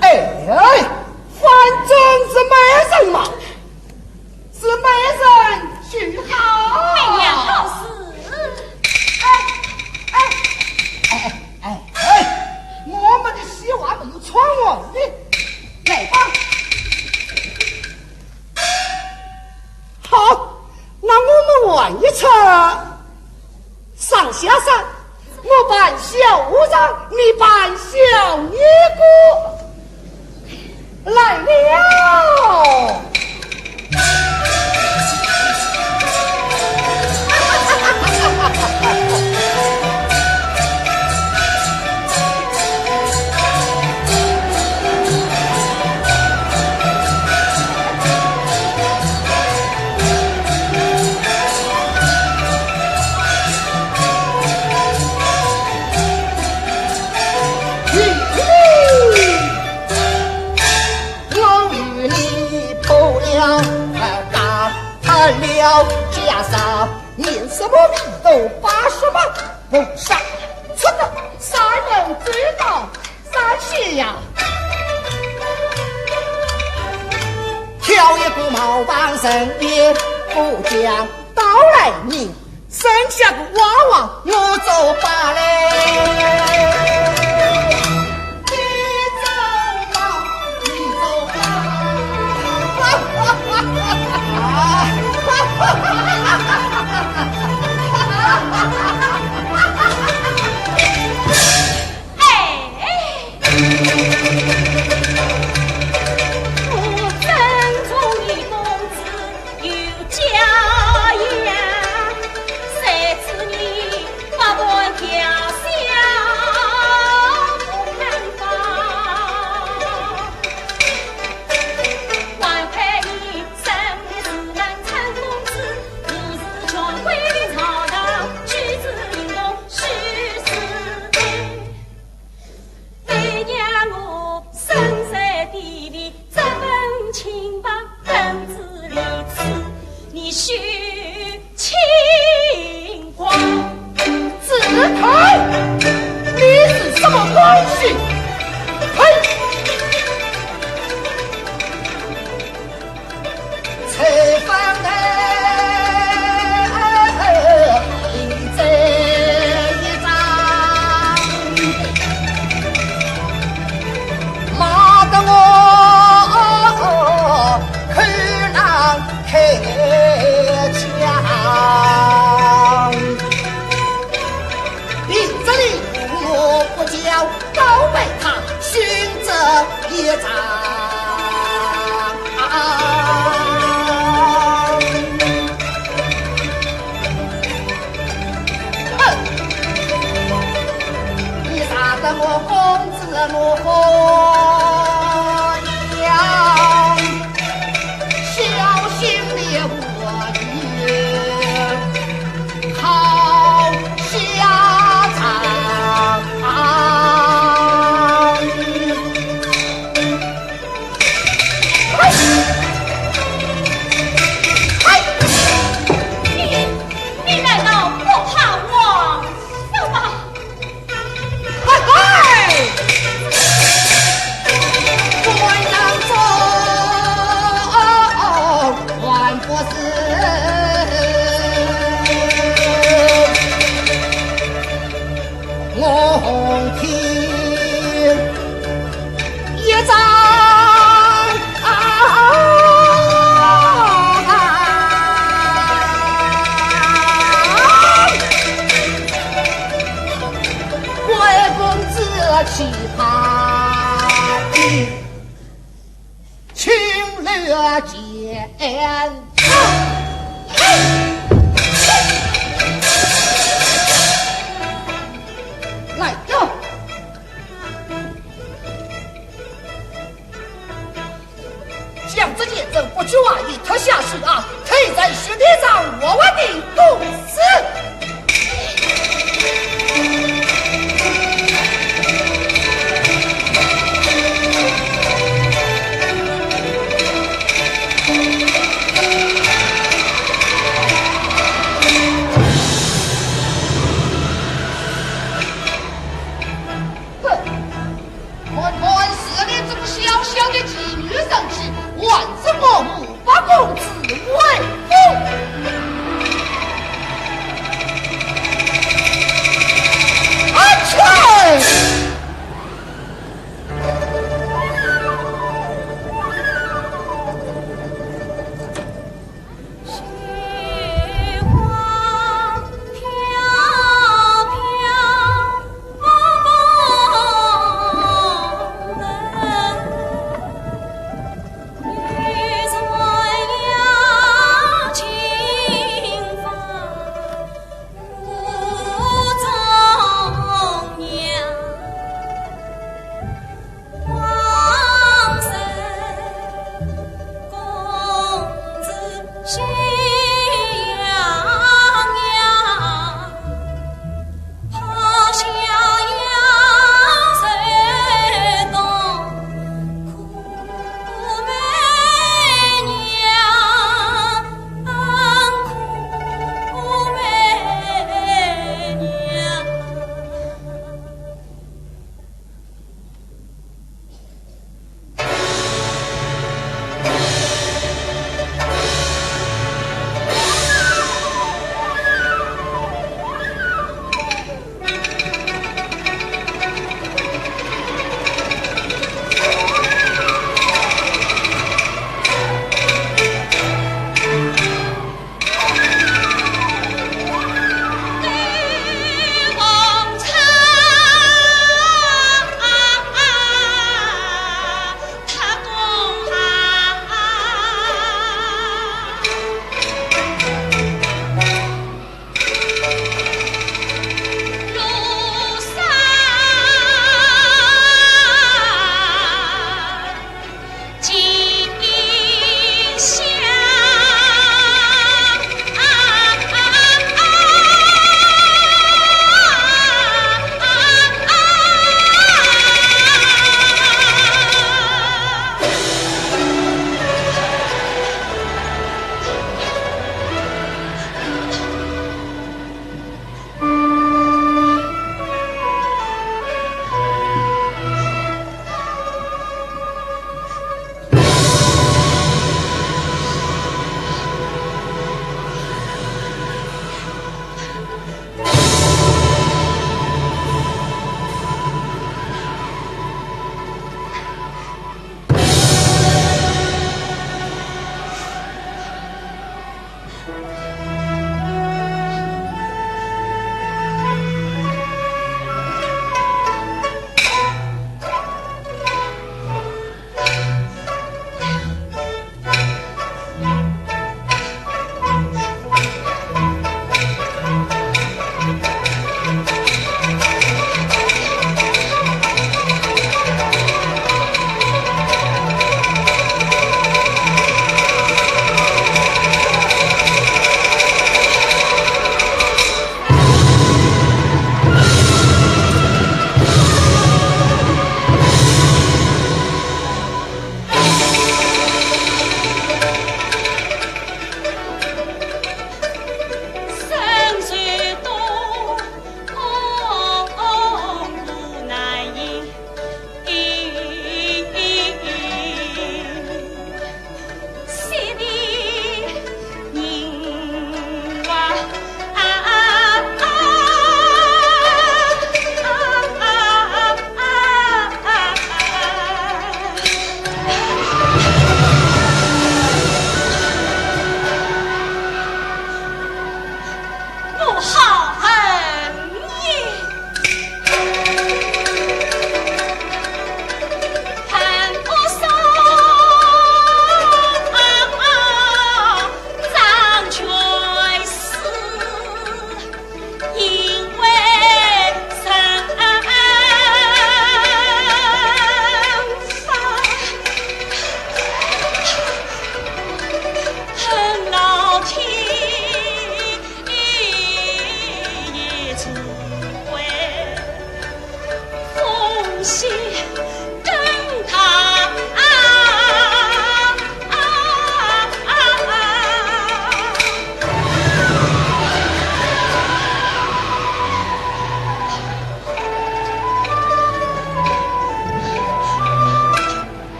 反正是美人嘛，是美人许好。媚娘好事。我们的希望没有闯王的，来吧。好，那我们玩一场上下山，我扮小和尚，你扮小尼姑，来了。了袈裟，念什么名都把什么不上，出的三人追到三西呀，挑一股毛棒身边，不讲到来你生下个娃娃，我走罢嘞。生请略见。来呀！将之见证不去外力，特下士啊，可以在尸体上我的毒死。公子为父，安全。情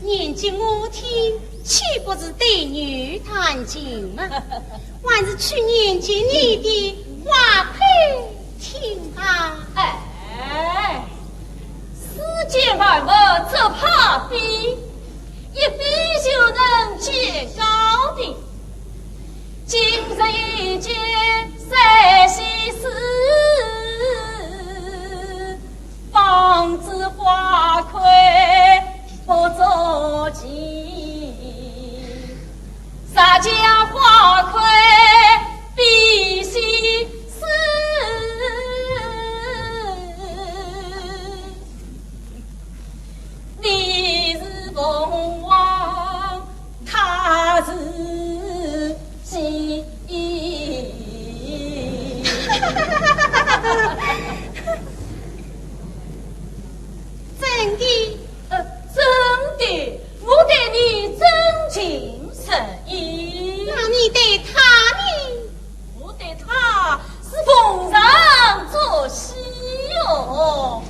念及我听，岂不是对女弹琴吗？还是去念及你的花配听吧。哎，世间万物则怕比，一比就能见高低。今日一见三西施，方知花魁不着急。撒家花魁必须死，你是凤凰，他是鸡。真的，真的，我对你真情实意。对他呢？我对他是逢场作戏哟。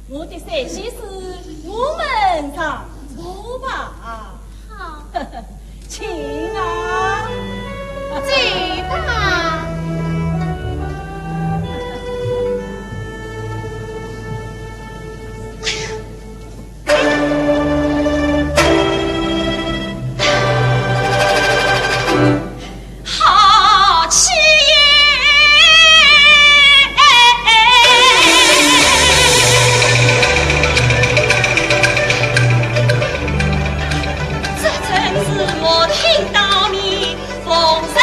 我的善心是我们上走吧。好，请啊，走吧。好气这真是我听到你风声。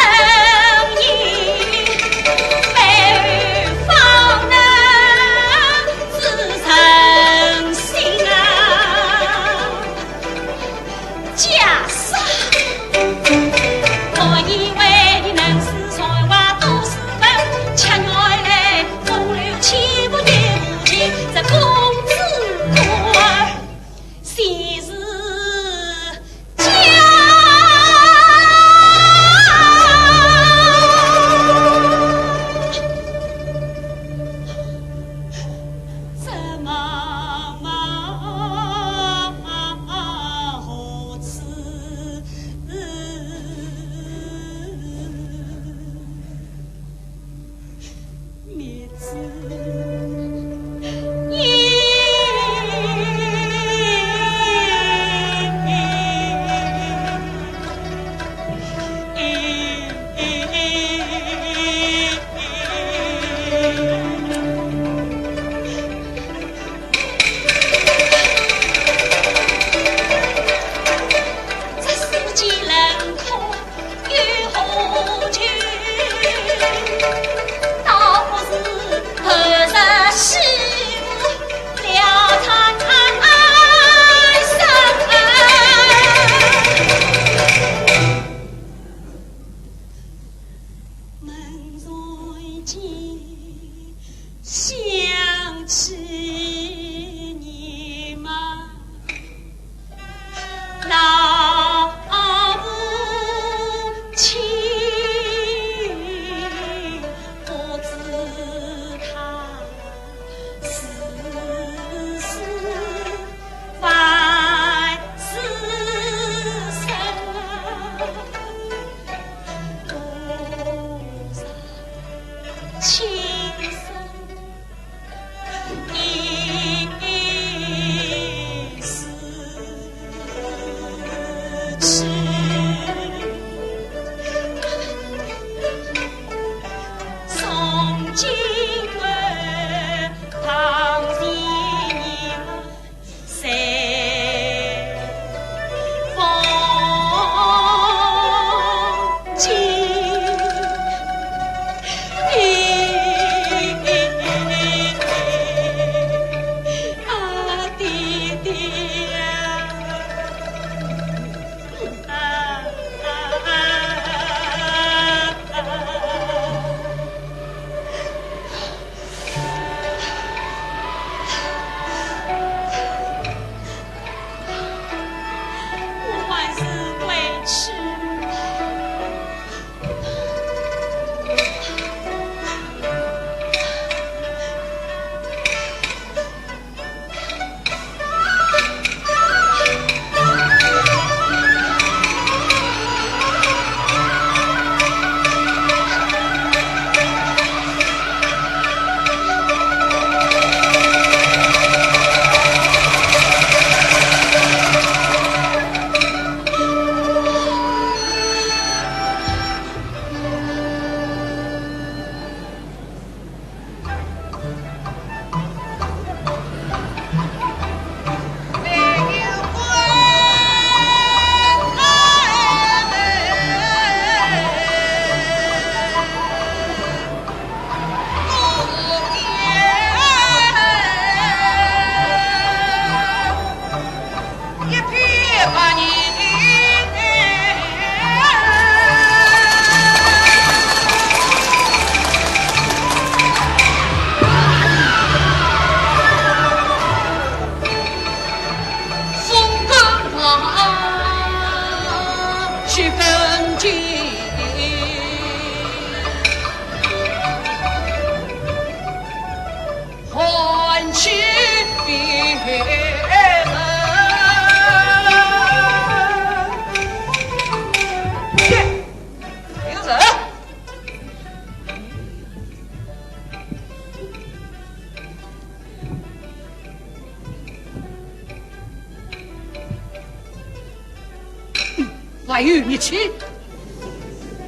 还与你去。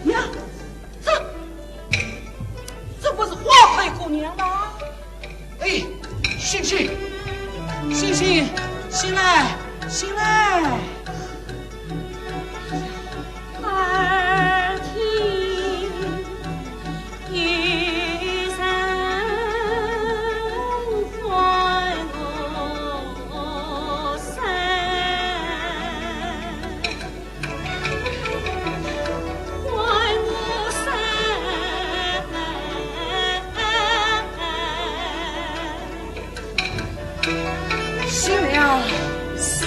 呀，这不是花魁姑娘吗？哎，醒醒，醒醒，醒来，醒来！耳听雨声欢我声，欢我声。醒了。是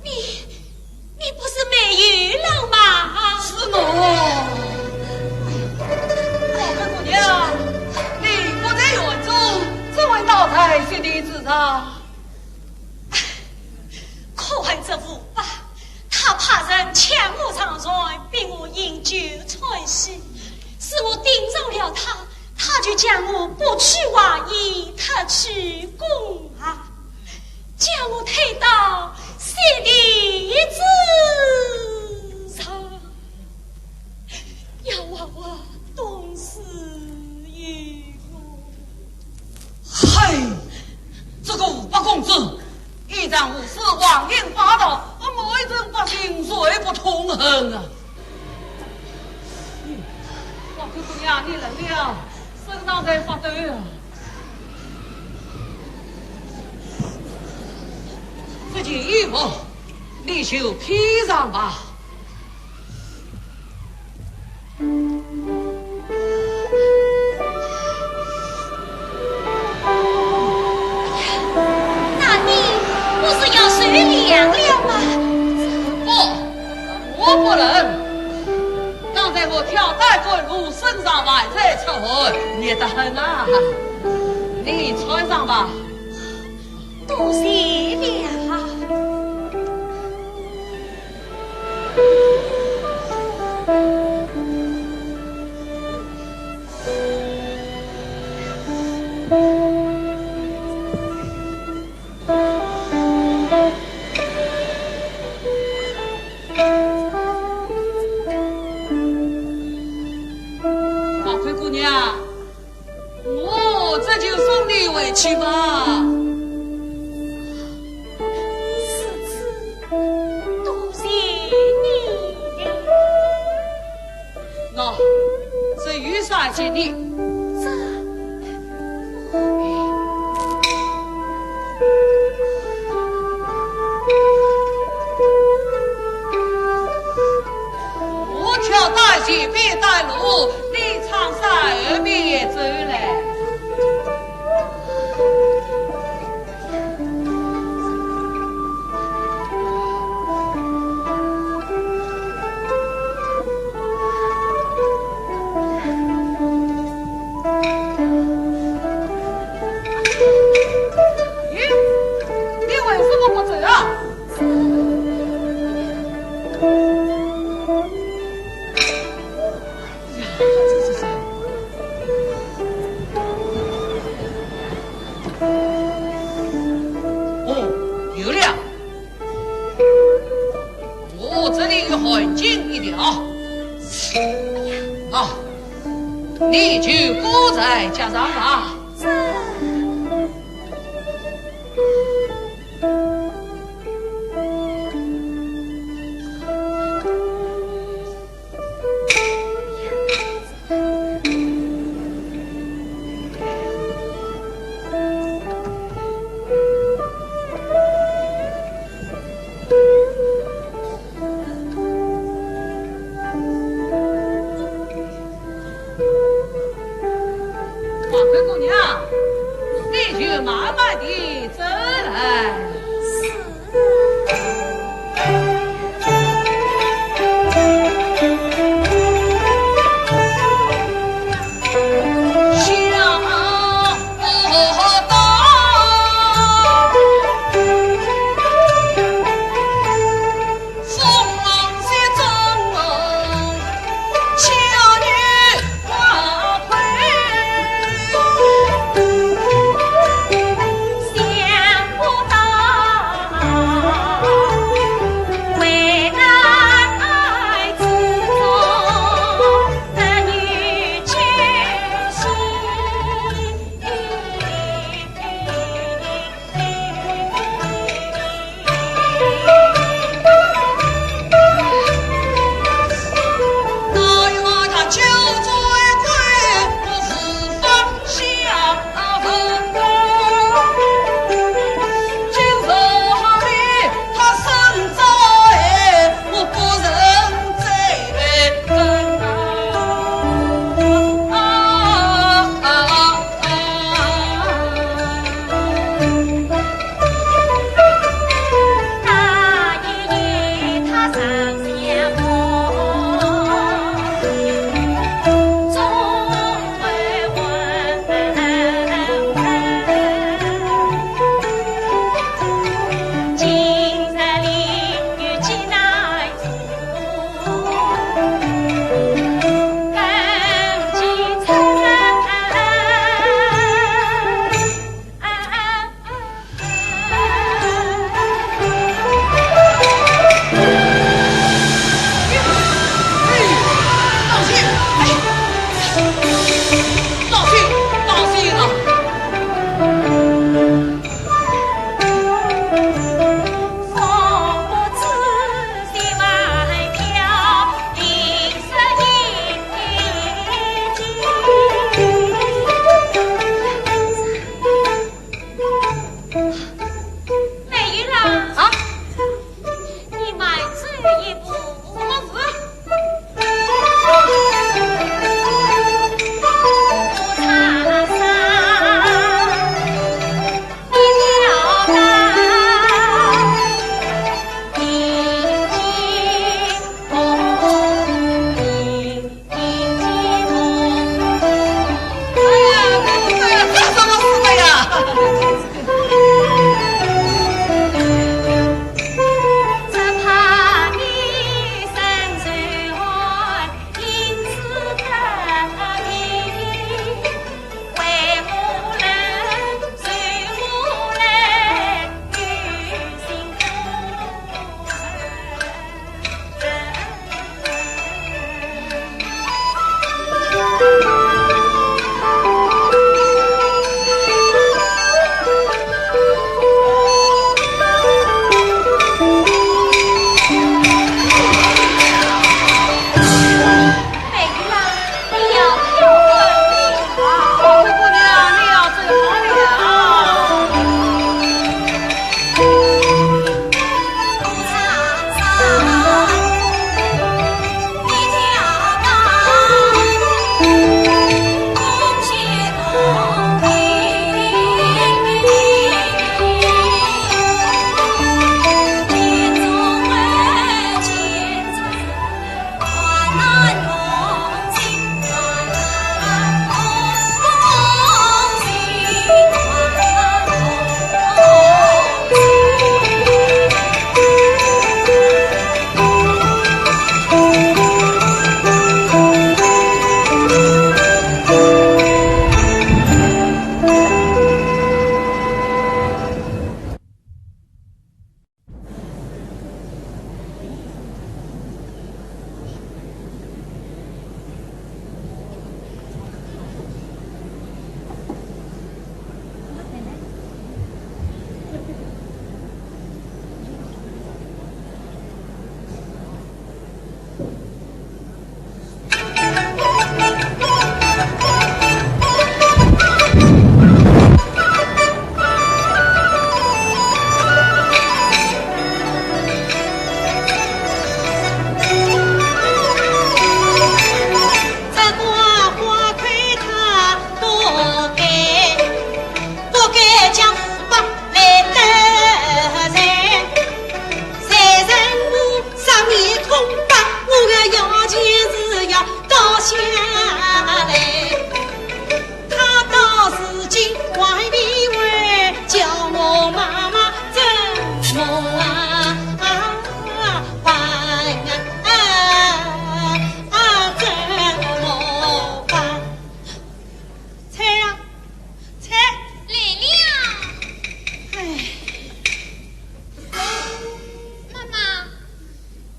你爱你不是美玉郎吗？是我。花魁姑娘，你不在园中，怎为老太睡的子啊？可恨这无法，他怕人抢我长船，逼我饮酒传喜，使我盯着了他，他就将我剥去外衣，脱去宫啊，将我推到山地之上，要娃娃冻死于我。嗨，这个五八公子，一张无事妄言霸道，每人百姓谁不痛恨啊？花魁姑娘，你来了，身上在发抖啊！这件衣服你就披上吧。那你不是要随凉了吗？不，我不能。刚才我跳带滚路，身上万热出汗，热得很啊！你穿上吧。多谢了。花魁姑娘，我这就送你回去吧。多谢你的。喏，这雨伞给你。我挑大街别带路，你唱山二边走来。你为什么不走啊？哦，有了，我这里有很近一条。啊，你就裹在脚上吧。花魁姑娘，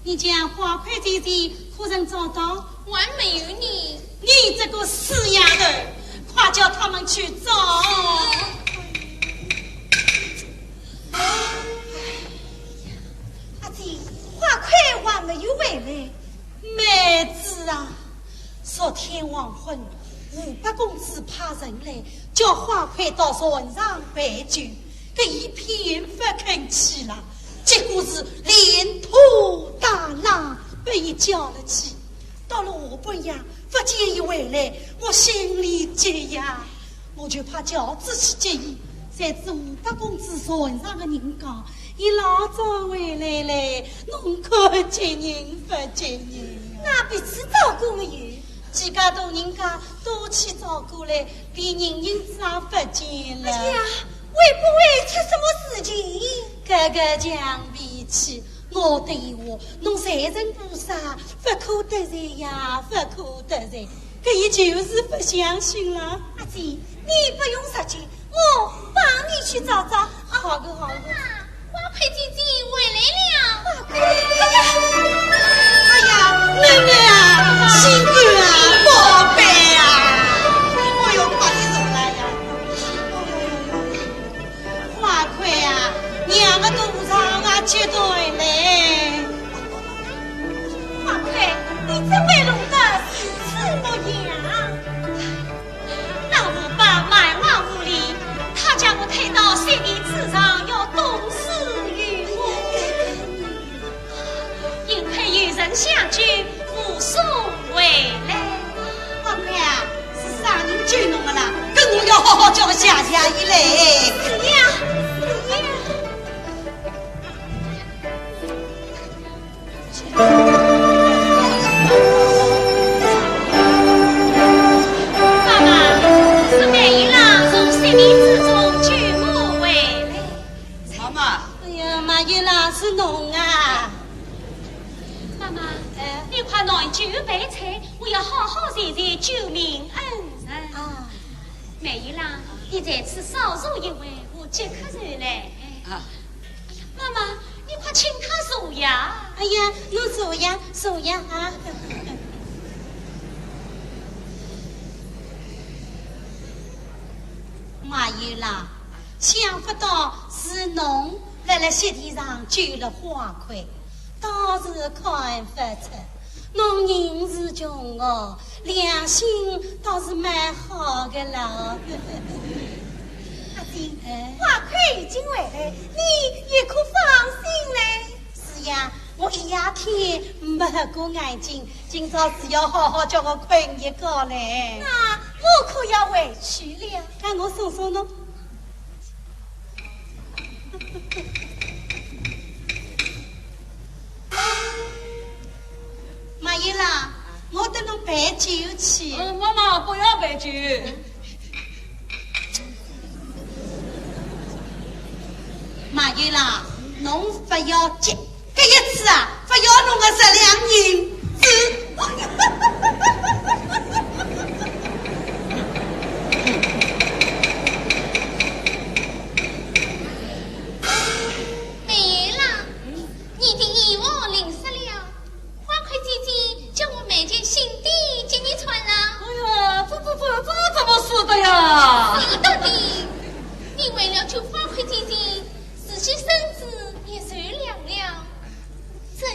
你将花魁姐姐夫人找到？还没有呢。你这个死丫头，快叫他们去找。阿姐，花魁还没有回来。妹子啊，昨天黄昏，五八公子派人来，叫花魁到船上摆酒，这一片不肯去了。结果是连拖带拉被伊叫了去，到了下半夜不见伊回来，我心里急呀，我就怕轿子去接伊。谁知五八公子船上的人讲，伊老早回来嘞，侬看见人不见人？那彼此照顾没有？几家大人家都去照顾嘞，连人影子也不见了。哎呀，会不会出什么事情？哥哥讲脾气，我对我侬财神菩萨不可得罪呀，不可得罪。可伊就是不相信了。阿姐，你不用着急，我帮你去找找。好的好的。花魁姐姐回来了。花魁，哎呀，妹妹啊，辛苦啊，宝贝啊，我又把你送来呀。花魁啊，娘个肚肠啊，绝对嘞。花魁，你怎么弄得如此模样？那我爸买往无理，他将我推到水泥池上，要冻死于我。幸亏有人相救，武松回来。花魁啊，是啥人救侬的啦？跟我要好好叫谢谢伊嘞。是呀，是呀。爸爸，是梅姨郎从水泥池中救我回来。妈妈，哎呀，马玉郎是侬啊！妈妈，你快拿酒备菜，我要好好谢谢救命恩人。啊，梅姨郎，你在此稍坐一会，我即刻就来。啊，妈妈，你快请客坐呀。哎呀，侬坐呀，坐呀啊！马玉郎，想不到是侬来雪地上救了花魁，倒是看不出侬人是穷哦，良心倒是蛮好的啦。阿姐，花魁已经回来，你也可放心嘞。是呀，我一夜天没过眼睛，今朝只要好好叫我困一觉嘞。那我可要回去了。看我送送侬。马玉郎，我等侬备酒去。妈妈不要备酒。马玉郎，侬不要急，这一次啊，不要弄个这两银子。梅姨郎，你的义务领失了。花魁姐姐叫我买件新的给你穿了。哎呀，这怎么说的呀？是的的，你为了救花魁姐姐，自己身子也受凉了。这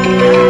可有？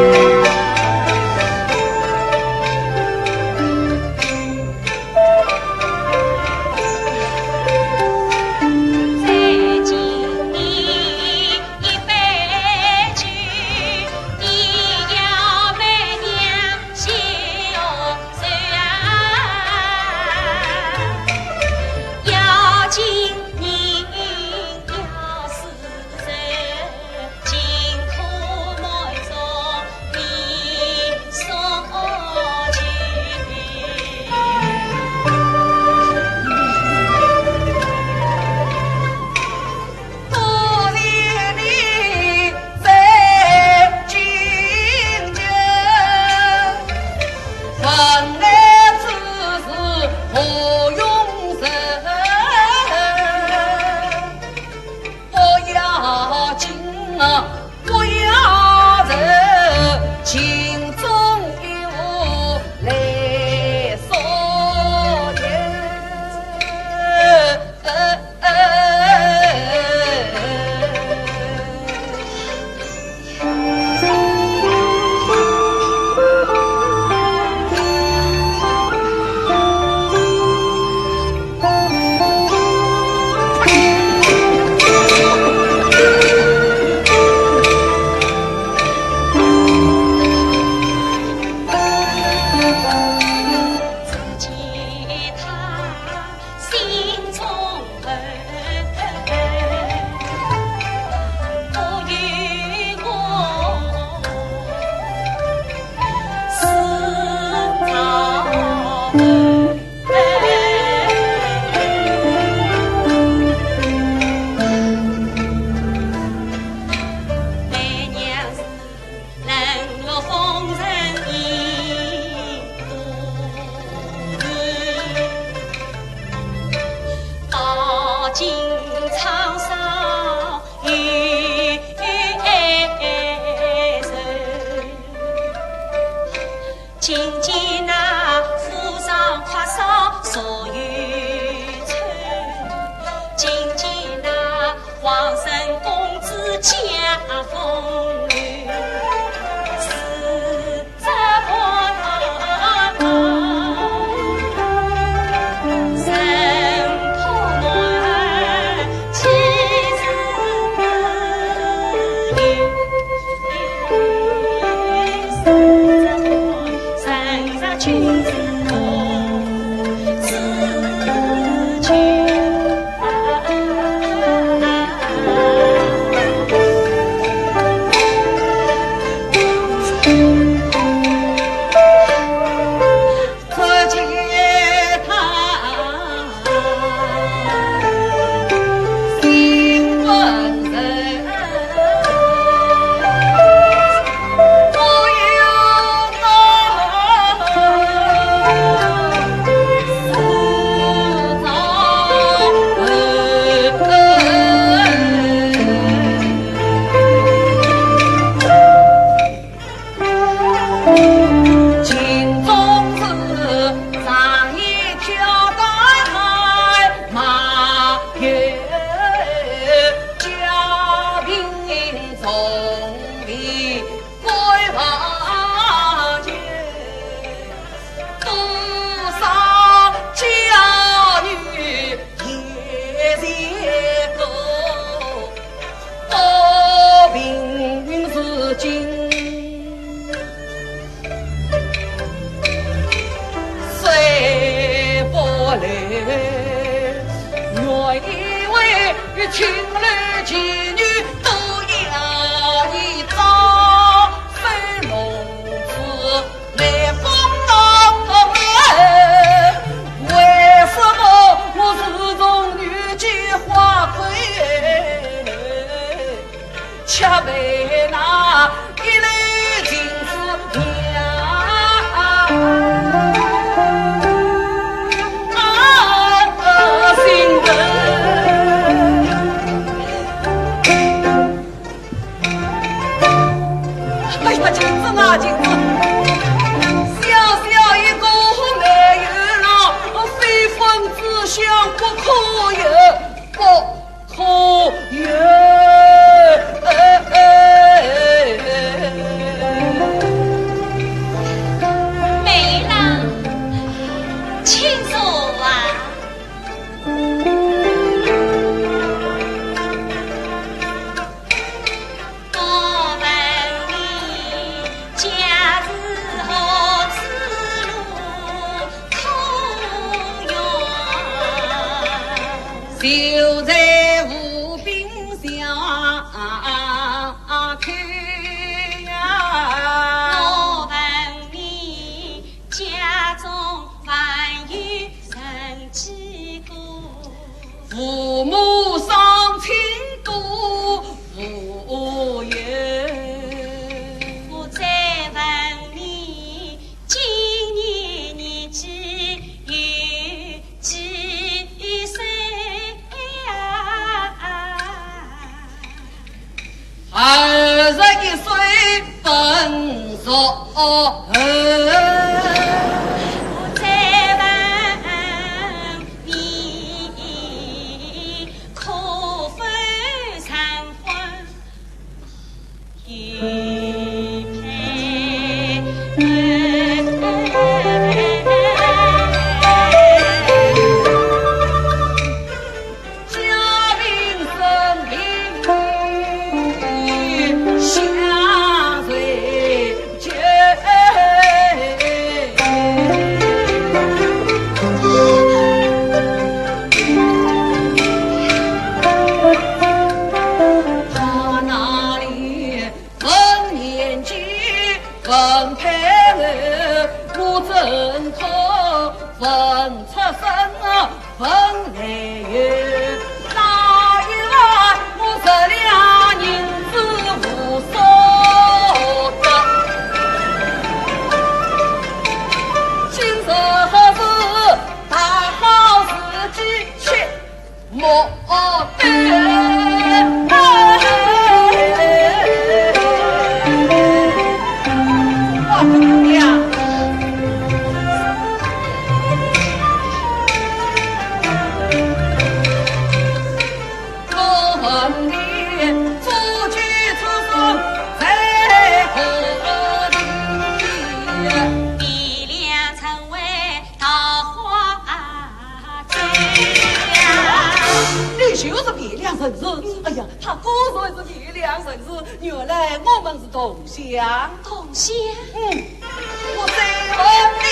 21岁分手。哎呀，他哥说是月亮神子，原来我们是同乡。同乡？我在梦里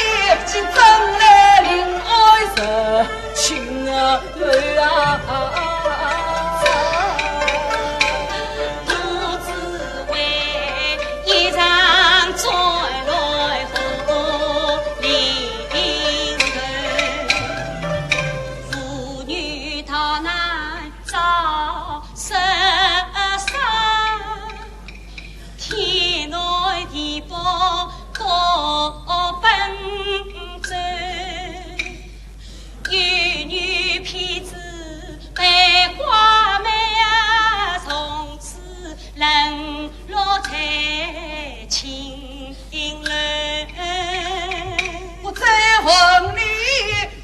是真来恋爱神，情啊啊！不知为一场转来和离人，妇女逃难遭杀伤，天内地薄各奔走，有女骗子被花妹啊，从此冷落在青楼。我再问你，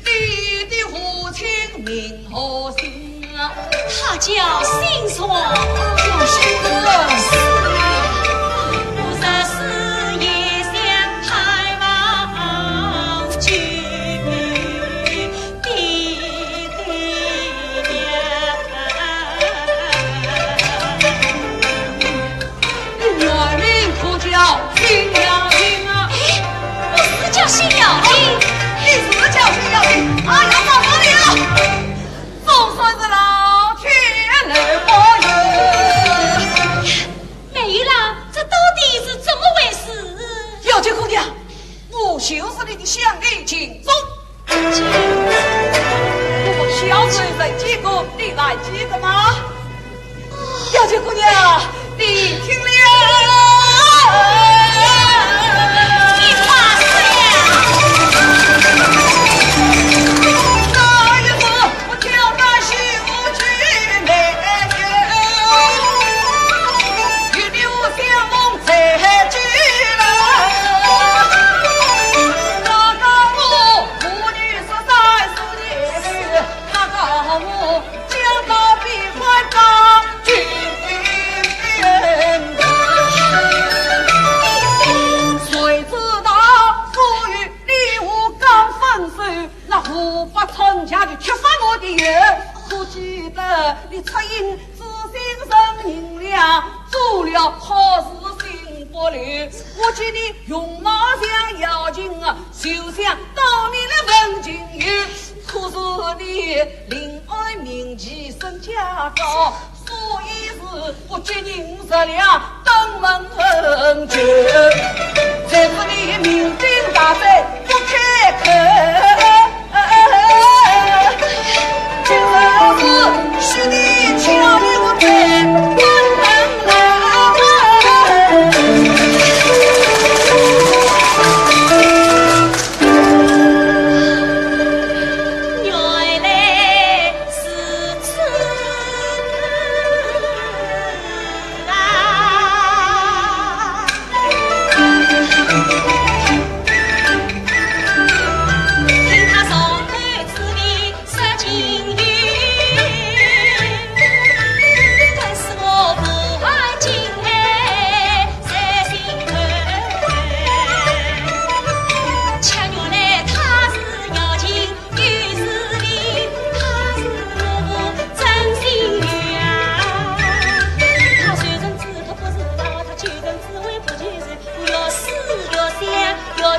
你的父亲名何姓啊？他叫辛爽，叫辛爽。54夜香太王君，爹爹你原名可叫辛耀金啊？我是叫辛耀金，你是叫辛耀金？哎呀，到哪里了？总算是老天来保佑。美玉郎，这到底是怎么回事？小姐姑娘，我就是你的相公秦钟。我小水人几个，你来几个吗？小姐姑娘，你听了。你话是呀？那一次我挑战西湖之美与你我相逢才知了。那个我母女13年，他告我将到必快当军人。谁知道父与你我刚分手，那无法成家就缺乏我的缘。可记得你出言知心生银两，做了好事心不留。我见你容貌像妖精啊，就想到你的文情友。可是你恋爱名气身价高，所以是不接人食粮，登门很久。才是你酩酊大醉不开口，今日是你巧遇我在关灯楼。原来是此啊！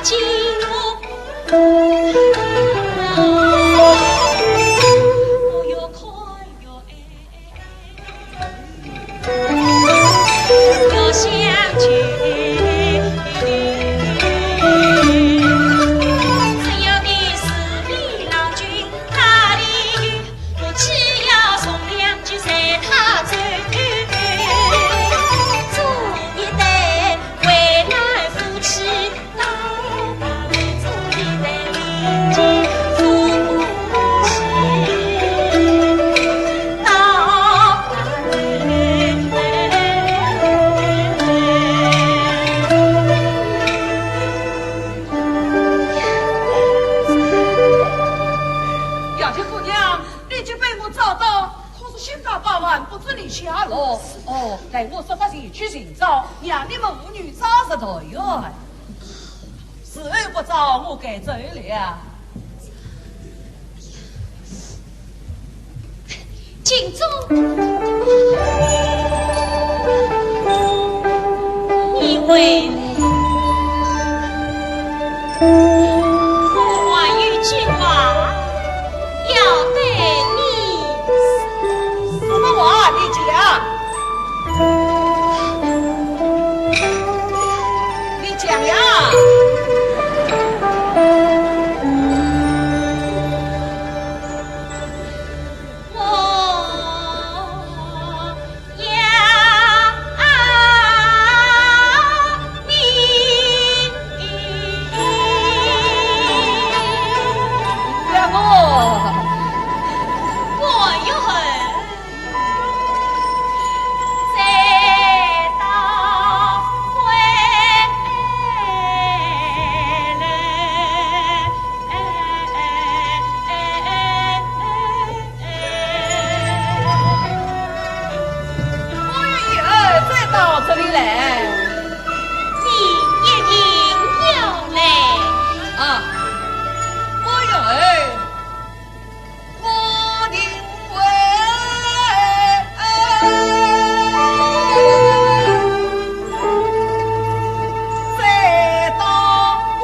进入。待我说法前去寻找，让你们妇女早日头哟。时候不早，我该走了。锦州，你回来，我还有句话要对你说。什么话？你讲。你讲呀！我要你，让我有恨。这里来，你一定要来啊！我有我定会再到归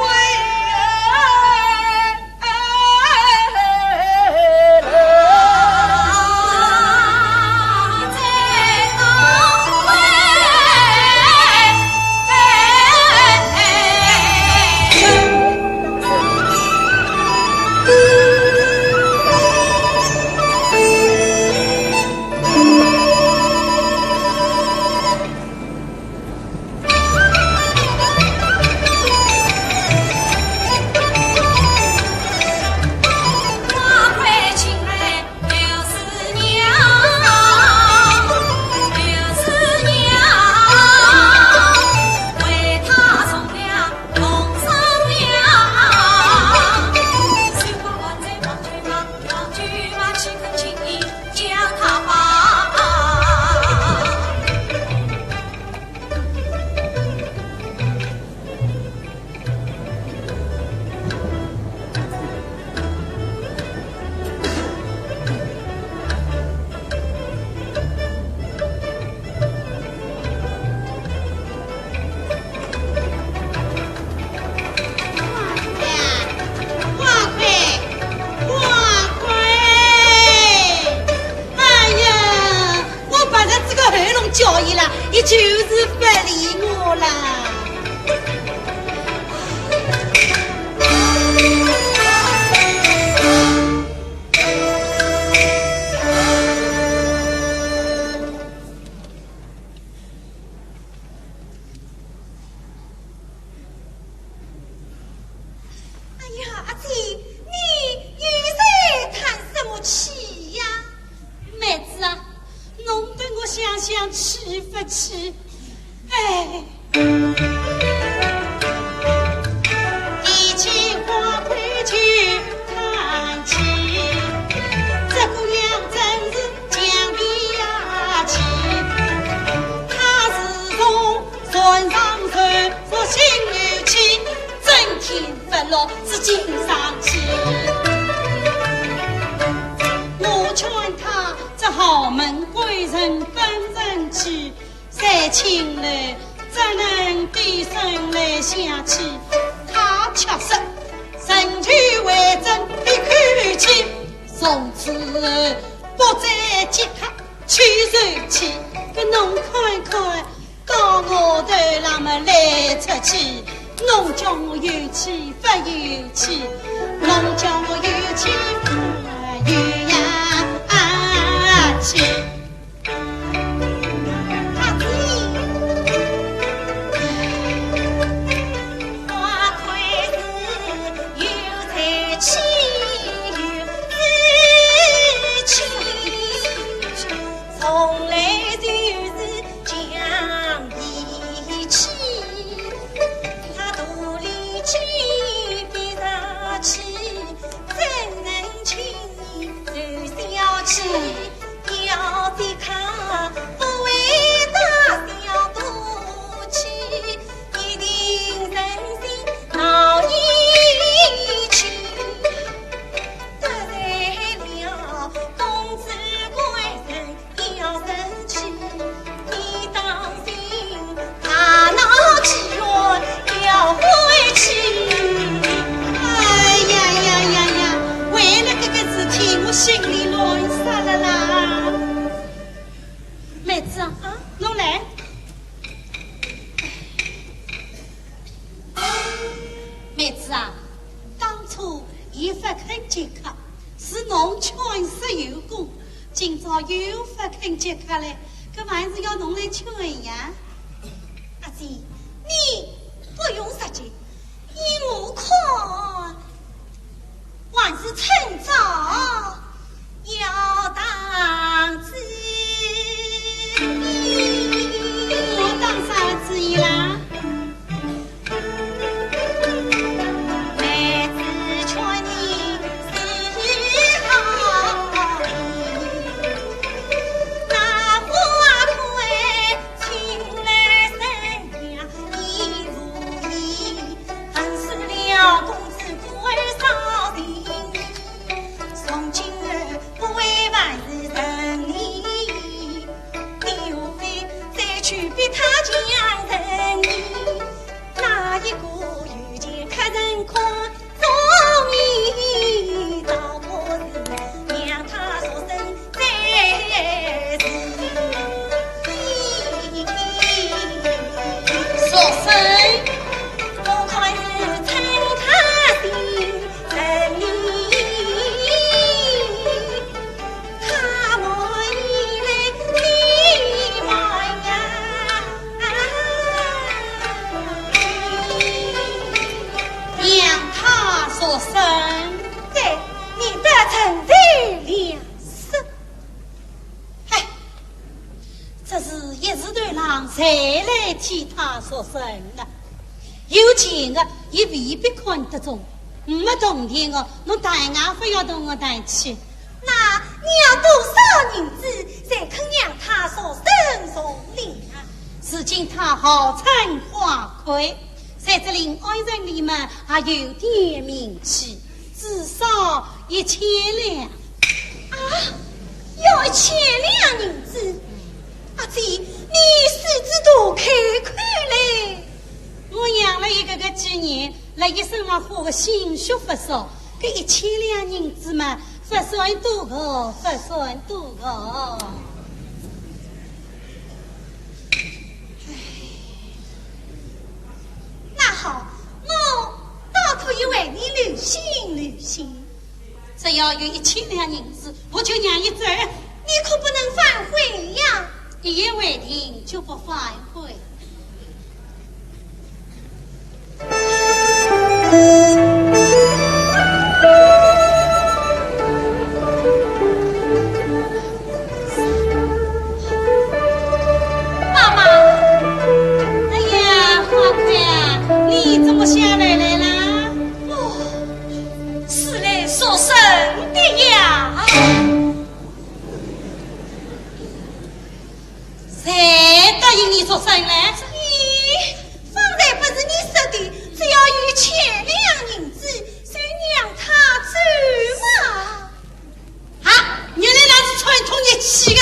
教育了，也就是不理我了。哎呀，阿姐，你又在叹什么气呀？妹子啊，侬对我想想气不气？哎，提起花魁去叹气，这姑娘真是讲比呀气。她自从船上头说心有气，整天不落是经上气。我劝她这豪门贵人跟人去，再请来怎能低声来想起？他吃食，身躯为真必看清，从此不再接客去受气。给侬看看，到我头那么来出去，侬叫我有气不有气，侬叫我有气不有呀气。又不肯接客来，这玩意要侬来劝呀！阿姐，你不用实际，依我看，还是趁早要当主意。我当啥主意啦？谁来替他说声呢？有钱的也未必看得中，没同情的，侬大眼非要同我带去。那你要多少银子才肯让他说声从礼啊？如今他号称花魁，在这临安人里面还有点名气，至少1000两。啊，要1000两银子？阿姐，你狮子多开口嘞！我养了一个几年，那一生嘛花个心血不少，这1000两银子嘛，不算多个，不算多个。那好，我倒可以为你留心留心。只要有1000两银子，我就让你走。你可不能反悔呀！一言为定，就不反悔。妈妈，哎呀，花魁啊，你怎么下来了？哦，是来说声的呀。谁答应你说声呢？咦，方才不是你说的，只要有1000两银子，就让他走嘛。啊，原来那是传统一起的。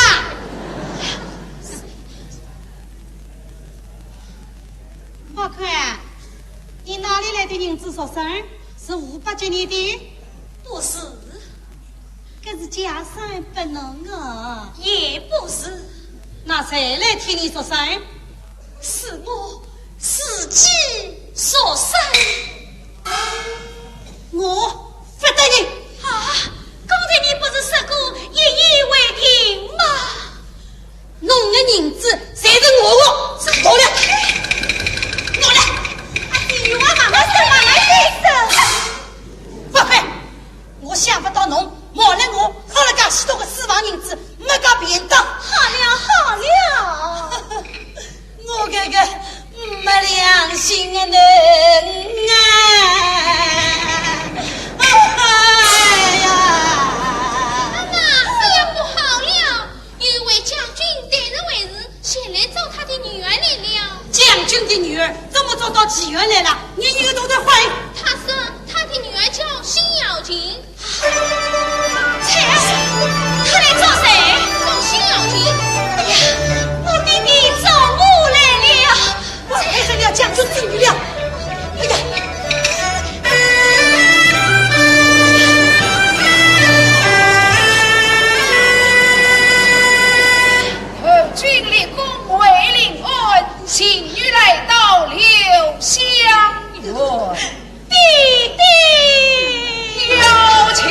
花魁，你哪里来的银子说声？是500年的？不是，这是家产不能啊！也不是，那谁来替你说声？是我自己所生。我不得你啊！刚才你不是说过一言为凭吗？弄的银子谁是我的？是我的，我的！你我妈妈什么来的？不配！我想不到侬冒了我喝了介许多个私房银子，没个便当。好了好了，我这个没良心的人啊！哎呀！妈妈，这样不好了，有位将军待人为事，先来找他的女儿来了。将军的女儿怎么找到妓院来了？你女儿都在怀孕。他说他的女儿叫辛咬琴。他来找谁？找辛咬琴。哎呀，我弟弟找我来了，我配合了将军的女了。哎呀！军立功为领恩，新女来到留香园，弟弟邀请弟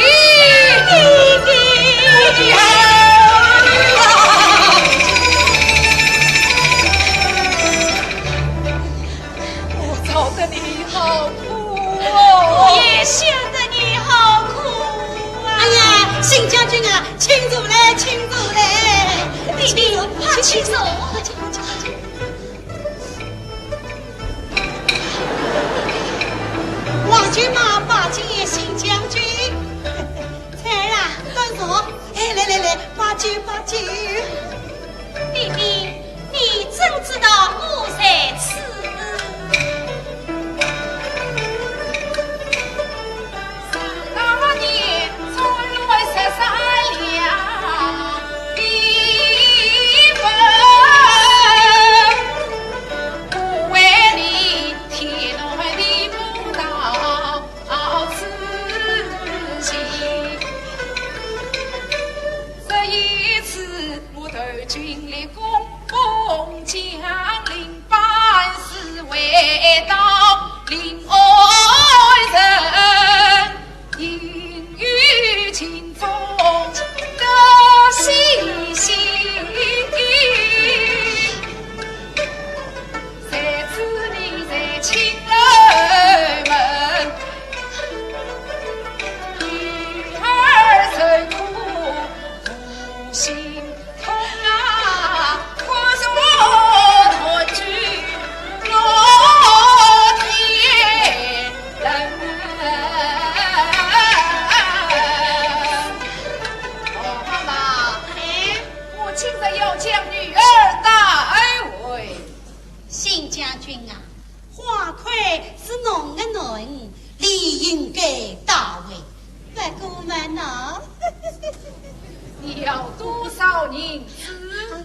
弟。我找得你好苦哦，我也想得你好苦啊！哎呀，新将军啊，请坐来，请坐来，弟弟，快请走！王军马把见新将军，菜儿啊，端坐。哎，来，把酒。弟弟，你真知道我在此？那年从来13两一分，不为你天南地不到此心。这一次我投军立功，将领办事为道，领爱人应与情中的细心。才知你在亲儿们，女儿受苦父心痛啊，可是我托举落天人。妈妈，我今日要将女儿带回。新将军啊，花魁是侬的囡，理应该大位。不过嘛喏，你要多少银子？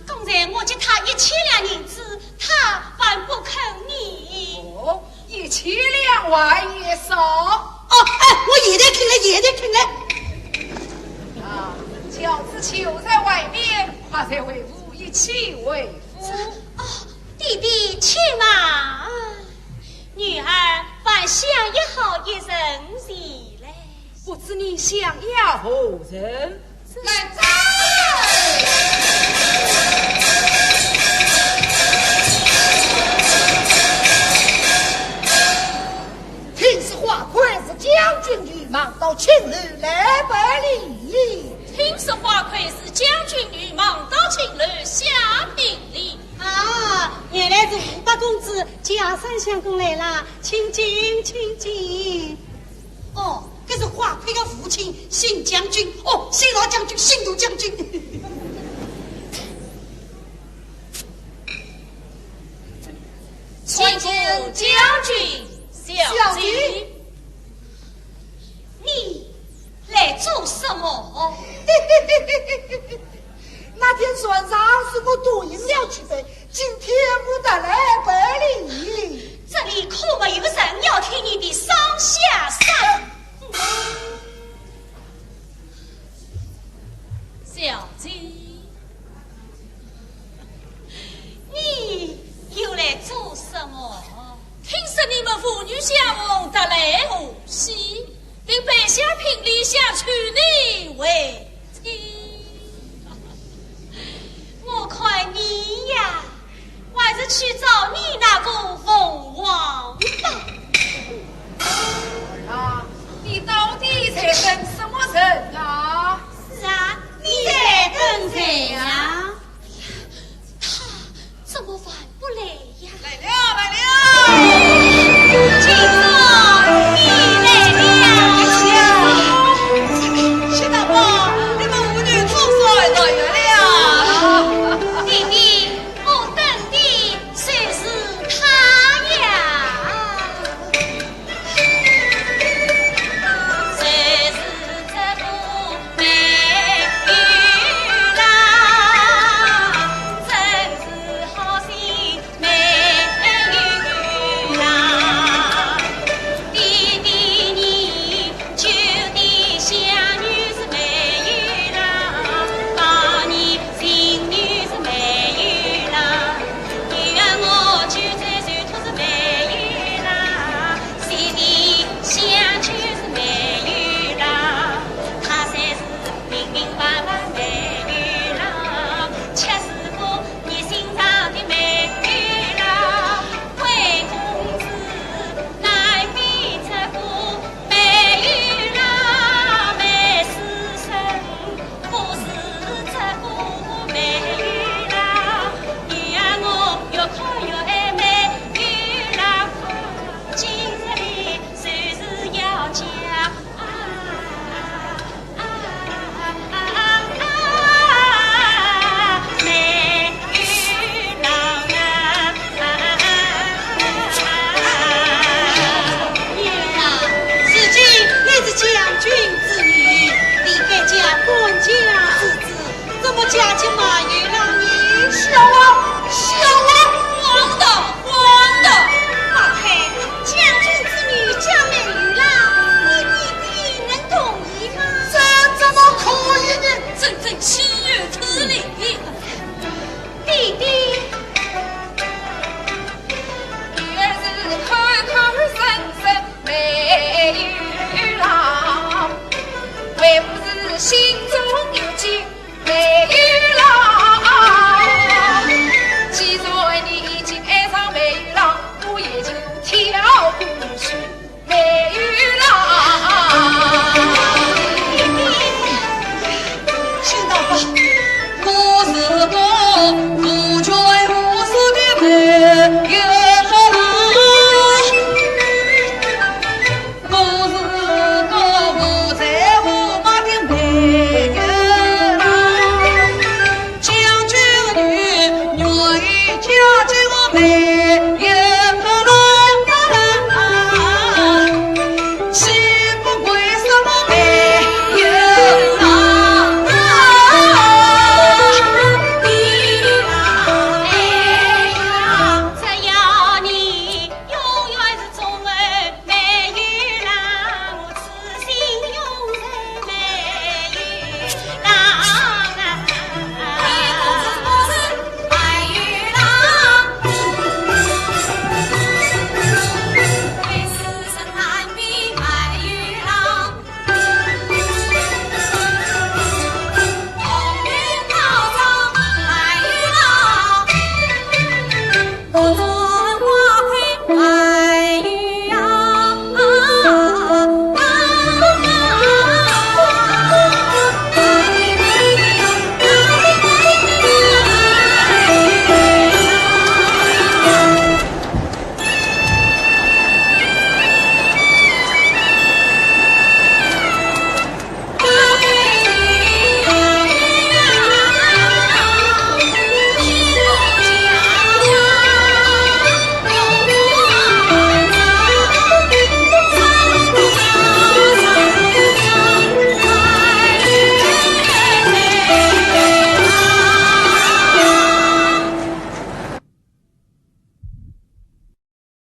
刚才我给他1000两银子，他还不肯你。哦，1000两还也少。哦，哎，我也得听了。啊，饺子求在外面，他才为父一起为夫。哦，弟弟请嘛，女儿还想要好一人前来。不知你想要何人？来走。听说花魁是将军女忙到青楼来拜礼。听说花魁是将军女忙到青楼下聘礼。啊，原来是500公子家山相公来了，请进。哦，这是花魁的父亲新将军，哦，新老将军，新都将军。请将军小姐，你来做什么？那天船上是我多饮料去杯，今天我得来拜礼。这里可没有人要听什么？听说你们妇女相逢得来无喜，令北下聘礼想娶你为妻。我看你呀，还是去找你那个凤凰吧。儿啊，你到底在跟什么人啊？是啊，你在跟谁呀？他怎么还不来呀？来了来了。金总，你来了。新大伯，你们妇女总算到月了。弟弟，我等的谁是他呀？谁是这个美玉郎？真是好心美玉郎。弟弟你就地相女是美玉郎，把你情女是美玉郎，你愿我就在手托是美玉郎，心里相娶是美玉郎，他才是明明白白美玉郎，七师傅你心上的美玉郎，贵公子乃比这个美玉郎，美师生不是这个美玉郎，你呀我越看越爱美玉郎，今日里谁是要嫁美玉郎女啊，自己也是将军之女，离开家管家之子，怎么嫁进马